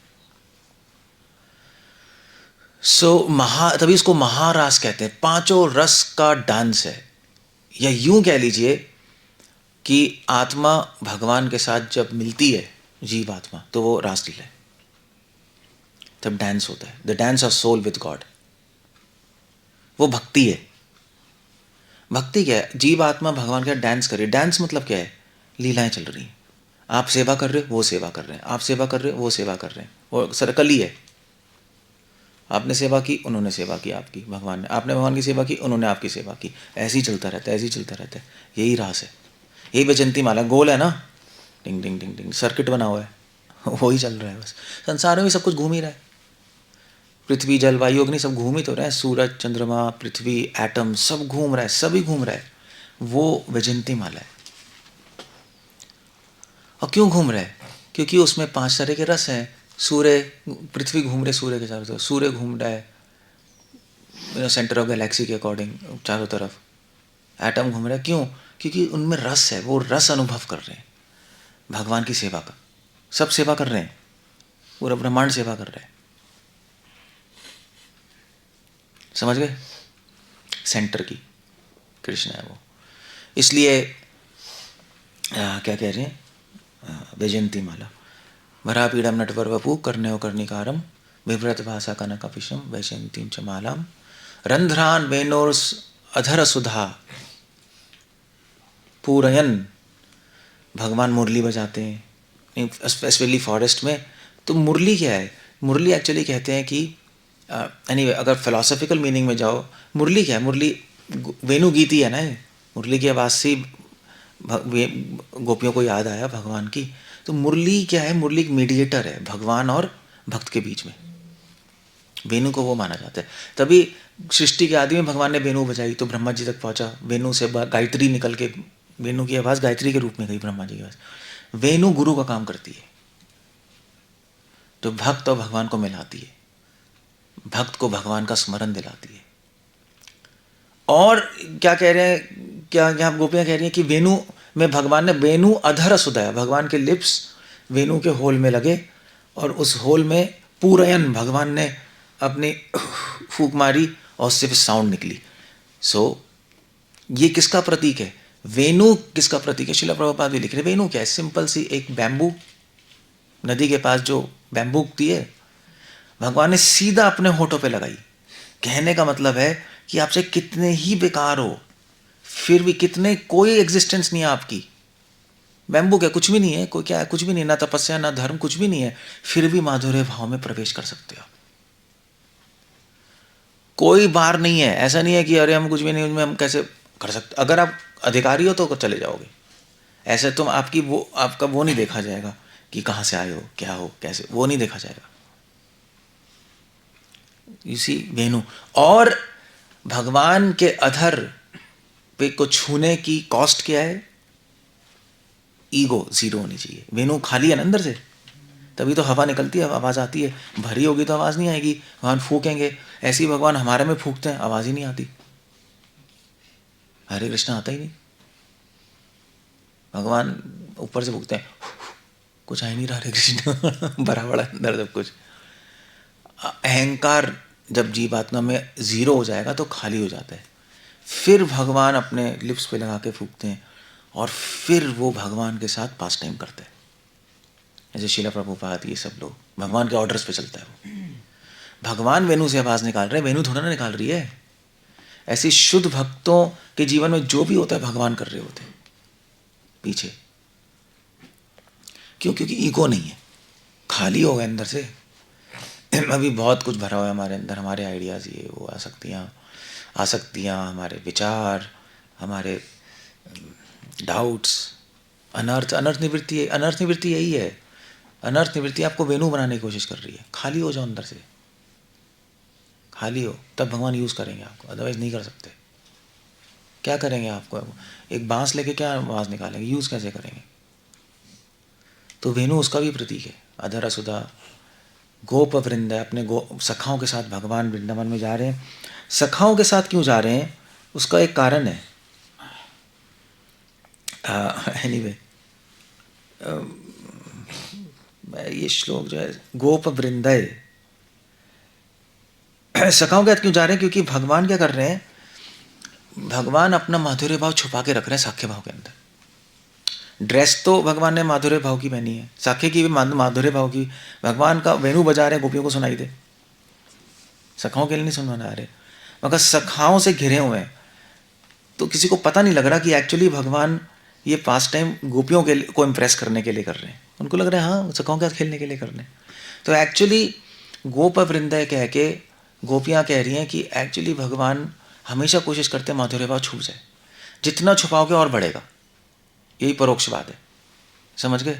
तभी इसको महारास कहते हैं। 5 रस का डांस है। या यूं कह लीजिए कि आत्मा भगवान के साथ जब मिलती है, जीव आत्मा, तो वो रासलीला है, तब डांस होता है। The dance of soul with God, वो भक्ति है। भक्ति क्या है? जीव आत्मा भगवान का डांस कर रही है। डांस मतलब क्या है? लीलाएं चल रही हैं। आप सेवा कर रहे हो, वो सेवा कर रहे हैं, आप सेवा कर रहे हो, वो सेवा कर रहे हैं। वो सर्कल ही है। आपने सेवा की, उन्होंने सेवा की आपकी, भगवान ने, आपने भगवान की सेवा की, उन्होंने आपकी सेवा की। ऐसे ही चलता रहता है, ऐसे ही चलता रहता है। यही रास है, यही वैजयंती माला। गोल है ना, टिंग टिंग टिंग टिंग, सर्किट बना हुआ है, वही चल रहा है बस। संसार में भी सब कुछ घूम ही रहा है। पृथ्वी, जल, वायु, अग्नि सब घूम ही तो रहे हैं। सूरज, चंद्रमा, पृथ्वी, एटम सब घूम रहा है, सभी घूम रहा है। वो वैजयंती माला है। और क्यों घूम रहा है? क्योंकि उसमें 5 तरह के रस हैं। सूर्य, पृथ्वी घूम रहे सूर्य के चारों तरफ, सूर्य घूम रहा है सेंटर ऑफ गैलेक्सी के अकॉर्डिंग चारों तरफ। एटम घूम रहा है, क्यों? क्योंकि उनमें रस है, वो रस अनुभव कर रहे हैं भगवान की सेवा का। सब सेवा कर रहे हैं, पूरा ब्रह्मांड सेवा कर रहा है। समझ गए? सेंटर की कृष्ण है वो। इसलिए क्या कह रहे हैं? वैजयंती माला। भरा पीड़म नटवर वपु कर्ण्यो कर्णिकारम विव्रत भाषा कनकपिशम वैजयंतीम च मालाम रंध्रान वेनोर्स अधर सुधा पूरयन। भगवान मुरली बजाते हैं, स्पेशली फॉरेस्ट में। तो मुरली क्या है? मुरली एक्चुअली कहते हैं कि एनीवे अगर फिलोसॉफिकल मीनिंग में जाओ, मुरली क्या है? मुरली वेणु गीत ही है ना। मुरली की आवाज़ से गोपियों को याद आया भगवान की। तो मुरली क्या है? मुरली एक मीडिएटर है भगवान और भक्त के बीच में। वेणु को वो माना जाता है। तभी सृष्टि के आदि में भगवान ने वेणु बजाई तो ब्रह्मा जी तक पहुंचा। वेणु से गायत्री निकल के, वेणु की आवाज़ गायत्री के रूप में गई ब्रह्मा जी की आवाज़। वेणु गुरु का काम करती है, जो भक्त और भगवान को मिलाती है, भक्त को भगवान का स्मरण दिलाती है। और क्या कह रहे हैं, क्या यहाँ गोपियाँ कह रही हैं कि वेणु में भगवान ने वेणु अधर सुदया, भगवान के लिप्स वेणु के होल में लगे और उस होल में पूरयन भगवान ने अपनी फूंक मारी और उससे फिर साउंड निकली। ये किसका प्रतीक है? वेणु किसका प्रतीक है? श्रील प्रभुपाद भी लिख रहे वेणु क्या है? सिंपल सी एक बैम्बू, नदी के पास जो बैम्बू उगती है, भगवान ने सीधा अपने होठों पे लगाई। कहने का मतलब है कि आपसे कितने ही बेकार हो, फिर भी कितने, कोई एग्जिस्टेंस नहीं है आपकी, बैम्बू क्या, कुछ भी नहीं है, कोई क्या है, कुछ भी नहीं, ना तपस्या ना धर्म, कुछ भी नहीं है, फिर भी माधुर्य भाव में प्रवेश कर सकते हो। कोई बार नहीं है, ऐसा नहीं है कि अरे हम कुछ भी नहीं, उनमें हम कैसे कर सकते। अगर आप अधिकारी हो तो चले जाओगे, ऐसे तुम आपकी वो, आपका वो नहीं देखा जाएगा कि कहाँ से आए हो, क्या हो, कैसे, वो नहीं देखा जाएगा। इसी वेणु और भगवान के अधर पे को छूने की कॉस्ट क्या है? ईगो जीरो होनी चाहिए। वेणु खाली है ना अंदर से, तभी तो हवा निकलती है, आवाज़ आती है। भरी होगी तो आवाज़ नहीं आएगी, भगवान फूकेंगे। ऐसे ही भगवान हमारे में फूकते हैं, आवाज़ ही नहीं आती, हरे कृष्ण आता ही नहीं। भगवान ऊपर से फूकते हैं, कुछ आ ही नहीं रहा हरे कृष्ण भरा बड़ा अंदर सब कुछ। अहंकार जब जीवात्मा में जीरो हो जाएगा तो खाली हो जाता है। फिर भगवान अपने लिप्स पे लगा के फूकते हैं और फिर वो भगवान के साथ पास टाइम करते हैं। जैसे श्रील प्रभुपाद, ये सब लोग भगवान के ऑर्डर्स पे चलता है वो। भगवान वेणु से आवाज़ निकाल रहे हैं, वेणु थोड़ा ना निकाल रही है। ऐसी शुद्ध भक्तों के जीवन में जो भी होता है भगवान कर रहे होते हैं पीछे। क्यों? क्योंकि ईगो नहीं है, खाली हो गए अंदर से। अभी बहुत कुछ भरा हुआ है हमारे अंदर, हमारे आइडियाज़, ये वो, आसक्तियाँ, हमारे विचार, हमारे डाउट्स, अनर्थ निवृत्ति। अनर्थ निवृत्ति यही है। अनर्थ निवृत्ति आपको वेणु बनाने की कोशिश कर रही है। खाली हो जाओ अंदर से, खाली हो, तब भगवान यूज़ करेंगे आपको, अदरवाइज नहीं कर सकते। क्या करेंगे आपको? एक बांस लेके क्या आवाज़ निकालेंगे? यूज़ कैसे करेंगे? तो वेणु उसका भी प्रतीक है। अधर सुधा गोप वृंद है, अपने सखाओं के साथ भगवान वृंदावन में जा रहे हैं। सखाओं के साथ क्यों जा रहे हैं? उसका एक कारण है। एनीवे, ये श्लोक जो है, गोप वृंदय, सखाओं के साथ क्यों जा रहे हैं? क्योंकि भगवान क्या कर रहे हैं? भगवान अपना माधुर्य भाव छुपा के रख रहे हैं साख्य भाव के अंदर। ड्रेस तो भगवान ने माधुर्य भाव की पहनी है, साख्य की भी माधुर्य भाव की। भगवान का वेणु बजा रहे हैं, गोपियों को सुनाई दे, सखाओं के लिए नहीं सुनाना रहे, मगर सखाओं से घिरे हुए हैं। तो किसी को पता नहीं लग रहा कि एक्चुअली भगवान ये पास टाइम गोपियों के को इम्प्रेस करने के लिए कर रहे हैं। उनको लग रहा है हाँ सखाओं के साथ खेलने के लिए कर रहे हैं। तो एक्चुअली गोप वृंदय कह के गोपियाँ कह रही हैं कि एक्चुअली भगवान हमेशा कोशिश करते हैं माधुर्य भाव छुप जाए, जितना छुपाओगे और बढ़ेगा। यही परोक्ष बात है, समझ गए?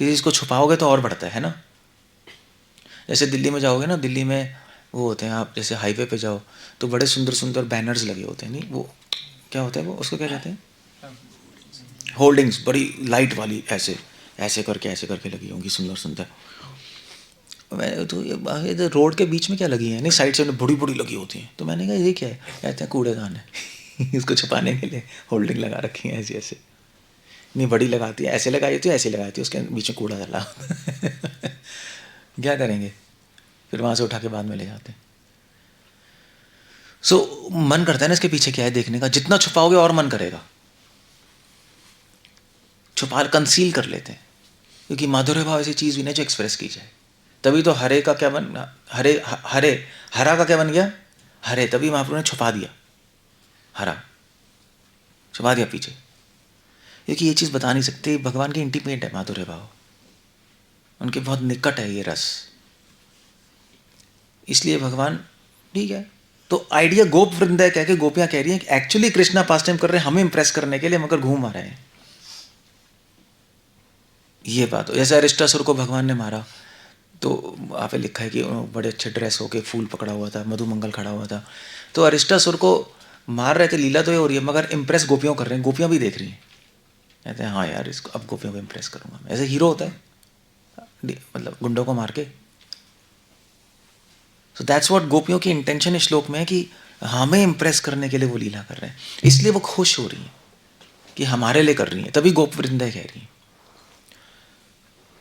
कि इसको छुपाओगे तो और बढ़ता है ना। जैसे दिल्ली में जाओगे ना, दिल्ली में वो होते हैं, आप जैसे हाईवे पे जाओ तो बड़े सुंदर सुंदर बैनर्स लगे होते हैं, नहीं वो क्या होता है, वो उसको क्या कहते हैं, होल्डिंग्स, बड़ी लाइट वाली, ऐसे ऐसे करके लगी होंगी, सुंदर सुंदर। मैं तो ये रोड के बीच में क्या लगी है, नहीं साइड से बड़ी बड़ी लगी होती हैं। तो मैंने कहा ये क्या है? कहते हैं कूड़ेदान है इसको छुपाने के लिए होल्डिंग लगा रखी है ऐसी ऐसे। नहीं बड़ी लगाती है, ऐसे लगाई होती है, ऐसे लगाई होती है, उसके बीच में कूड़ा डाला क्या करेंगे? फिर वहाँ से उठा के बाद में ले जाते हैं। मन करता है ना इसके पीछे क्या है देखने का। जितना छुपाओगे और मन करेगा, छुपा कंसील कर लेते हैं, क्योंकि माधुर्य भाव ऐसी चीज़ भी नहीं जो एक्सप्रेस की जाए। तभी तो हरे का क्या बन, हरा का क्या बन गया? हरे। तभी महाप्रभु ने छुपा दिया, हरा छुपा दिया पीछे, क्योंकि ये चीज़ बता नहीं सकते। भगवान के इंटीमेट है माधुर्य भाव, उनके बहुत निकट है ये रस, इसलिए भगवान ठीक है। तो आइडिया गोप वृंदय कह के गोपियाँ कह रही हैं कि एक्चुअली कृष्णा पास टाइम कर रहे हैं हमें इंप्रेस करने के लिए, मगर घूम आ रहे हैं। ये बात हो। जैसे अरिष्टासुर को भगवान ने मारा, तो वहाँ पे लिखा है कि बड़े अच्छे ड्रेस होके फूल पकड़ा हुआ था, मधुमंगल खड़ा हुआ था। तो अरिष्टासुर को मार रहे थे, लीला तो ये हो रही है, मगर इम्प्रेस गोपियों कर रहे हैं, गोपियाँ भी देख रही हैं, कहते हैं हाँ यार इसको अब गोपियों को इम्प्रेस करूँगा मैं। ऐसे हीरो होता है मतलब गुंडों को मार के। सो दैट्स व्हाट गोपियों की इंटेंशन इस श्लोक में है कि हमें इम्प्रेस करने के लिए वो लीला कर रहे हैं, इसलिए वो खुश हो रही हैं कि हमारे लिए कर रही हैं, तभी गोप वृंदा कह रही हैं।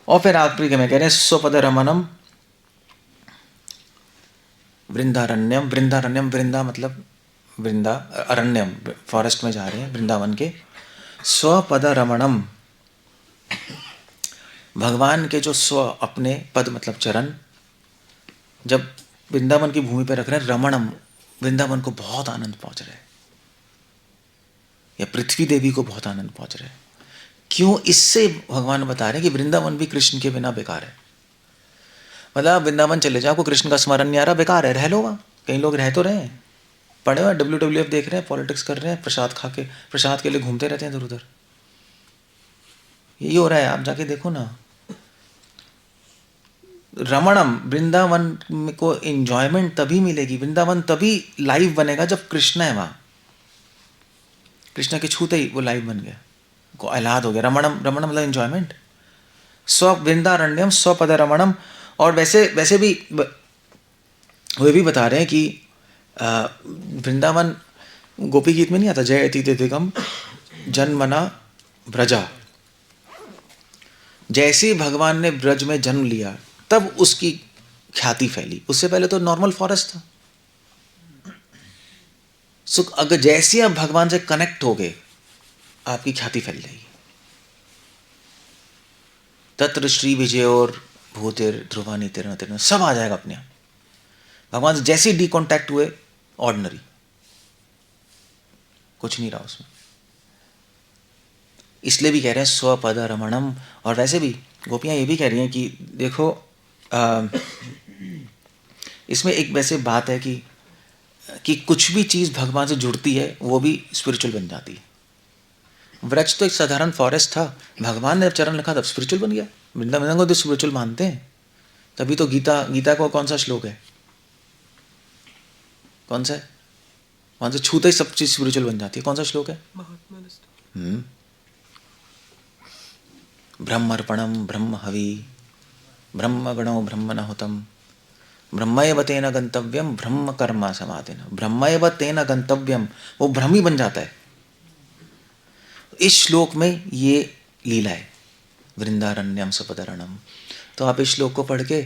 और फिर आखिरी में कह रहे हैं स्वपद रमनम वृंदारण्यम। वृंदारण्यम, वृंदा मतलब वृंदा, अरण्यम फॉरेस्ट में जा रहे हैं वृंदावन के। स्वपद रमणम, भगवान के जो स्व अपने पद मतलब चरण जब वृंदावन की भूमि पर रख रहे हैं, रमणम वृंदावन को बहुत आनंद पहुंच रहा है, या पृथ्वी देवी को बहुत आनंद पहुंच रहा है। क्यों? इससे भगवान बता रहे हैं कि वृंदावन भी कृष्ण के बिना बेकार है। मतलब वृंदावन चले जाओ, आपको कृष्ण का स्मरण नहीं आ रहा, बेकार है, रह लो वहाँ। कई लोग रह तो रहे हैं, पड़े हुए WWF देख रहे हैं, पॉलिटिक्स कर रहे हैं, प्रसाद खा के प्रसाद के लिए घूमते रहते हैं इधर उधर। यही हो रहा है, आप जाके देखो ना। रमणम, वृंदावन को एंजॉयमेंट तभी मिलेगी, वृंदावन तभी लाइव बनेगा जब कृष्ण है वहाँ। कृष्ण के छूते ही वो लाइव बन गया, को आह्लाद हो गया। रमणम, रमणम मतलब एंजॉयमेंट। स्व वृंदारण्यम स्वपद रमणम। और वैसे भी वे भी बता रहे हैं कि वृंदावन गोपी गीत में नहीं आता जयति दिगम जन्मना ब्रजा। जैसे भगवान ने ब्रज में जन्म लिया तब उसकी ख्याति फैली, उससे पहले तो नॉर्मल फॉरेस्ट था। सो अगर जैसे आप भगवान से कनेक्ट हो गए, आपकी ख्याति फैल जाएगी। तत्र श्री विजय और भूतिर ध्रुवानी तेरना तेरना सब आ जाएगा अपने आप। भगवान से जैसे डी कॉन्टैक्ट हुए, ऑर्डिनरी, कुछ नहीं रहा उसमें। इसलिए भी कह रहे हैं स्वपद रमणम। और वैसे भी गोपियां ये भी कह रही हैं कि देखो इसमें एक वैसे बात है कि कुछ भी चीज़ भगवान से जुड़ती है वो भी स्पिरिचुअल बन जाती है। व्रज तो एक साधारण फॉरेस्ट था, भगवान ने जब चरण लिखा तब स्पिरिचुअल बन गया। वृंदावन को तो स्पिरिचुअल मानते हैं, तभी तो गीता को कौन सा श्लोक है, कौन सा है, वहां से छूते ही सब चीज स्पिरिचुअल बन जाती है। कौन सा श्लोक है? ब्रह्मर्पणम ब्रह्म हवि ब्रह्म गणो ब्रह्म न हुतम ब्रह्मैव तेन गंतव्यम ब्रह्म कर्मा समाधिना। ब्रह्मैव तेन गंतव्यम, वो ब्रह्म ही बन जाता है। इस श्लोक में ये लीला है, वृंदारण्यम सपदरणम। तो आप इस श्लोक को पढ़ के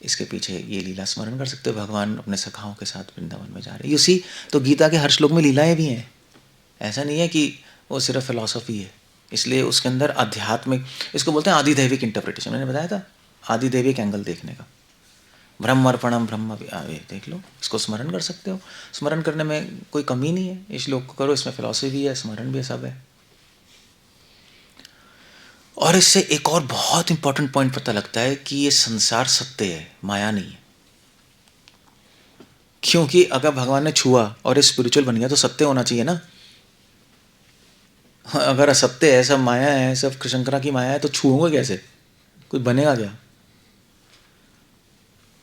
इसके पीछे ये लीला स्मरण कर सकते हो। भगवान अपने सखाओं के साथ वृंदावन में जा रहे हैं। यू सी, तो गीता के हर श्लोक में लीलाएं भी हैं। ऐसा नहीं है कि वो सिर्फ फिलॉसफी है। इसलिए उसके अंदर आध्यात्मिक, इसको बोलते हैं आदिदैविक इंटरप्रिटेशन। मैंने बताया था आदिदैविक एंगल देखने का। ब्रह्मर्पणम ब्रह्म, देख लो, इसको स्मरण कर सकते हो। स्मरण करने में कोई कमी नहीं है, इस श्लोक को करो, इसमें फिलॉसफी भी है, स्मरण भी है, सब है। और इससे एक और बहुत इंपॉर्टेंट पॉइंट पता लगता है कि ये संसार सत्य है, माया नहीं है। क्योंकि अगर भगवान ने छुआ और ये स्पिरिचुअल बन गया तो सत्य होना चाहिए ना। अगर असत्य है, सब माया है, सब शंकरा की माया है, तो छूओगे कैसे? कुछ बनेगा क्या?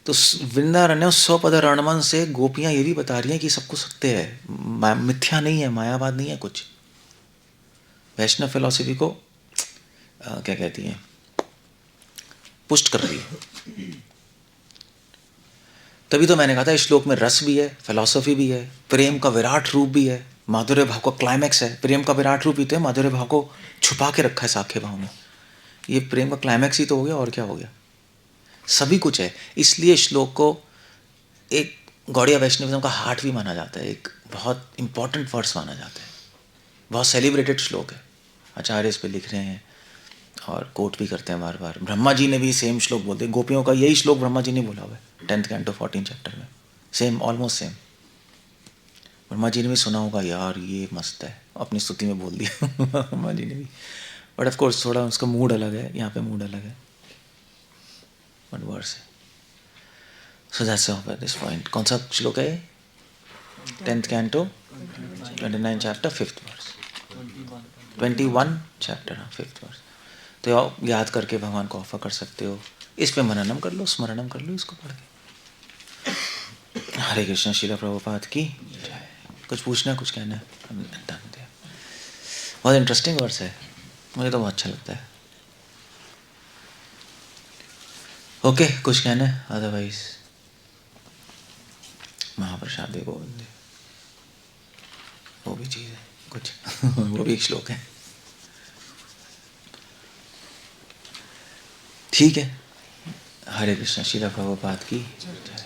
तो वृंदारण्य स्वपद रणमन से गोपियां ये भी बता रही हैं कि सब कुछ सत्य है, मिथ्या नहीं है, मायावाद नहीं है कुछ। वैष्णव फिलॉसफी को क्या कहती हैं, पुष्ट कर रही है। तभी तो मैंने कहा था इस श्लोक में रस भी है, फिलॉसफी भी है, प्रेम का विराट रूप भी है, माधुर्य भाव का क्लाइमैक्स है। प्रेम का विराट रूप ही तो है, माधुर्य भाव को छुपा के रखा है साख्य भाव में। ये प्रेम का क्लाइमैक्स ही तो हो गया, और क्या हो गया? सभी कुछ है। इसलिए श्लोक को एक गौड़िया वैष्णविज्म का हार्ट भी माना जाता है, एक बहुत इंपॉर्टेंट वर्स माना जाता है। बहुत सेलिब्रेटेड श्लोक है, आचार्य इस पर लिख रहे हैं और कोट भी करते हैं बार बार। ब्रह्मा जी ने भी सेम श्लोक बोलते हैं, गोपियों का यही श्लोक ब्रह्मा जी ने बोला हुआ है 10th कैंटो 14 चैप्टर में, same, almost same. Brahma ji ने भी सुना होगा, यार ये मस्त है, अपनी स्तुति में बोल दिया ब्रह्मा जी ने भी। बट ऑफ कोर्स थोड़ा उसका मूड अलग है, यहाँ पे मूड अलग है, बट वर्स है। So that's all this point. कौन सा श्लोक है? 10th canto 29 chapter 5th verse, 21 chapter 5th verse. तो आप याद करके भगवान को ऑफर कर सकते हो। इस पे मननम कर लो, स्मरणम कर लो इसको पढ़ के। हरे कृष्ण, श्रील प्रभुपाद की जय। कुछ पूछना है, कुछ कहना है? बहुत इंटरेस्टिंग वर्स है, मुझे तो बहुत अच्छा लगता है। ओके, कुछ कहना है? अदरवाइज महाप्रसाद गोविंद, वो भी चीज़ है कुछ वो भी एक श्लोक है। ठीक है, हरे कृष्ण, श्रील प्रभुपाद की जय।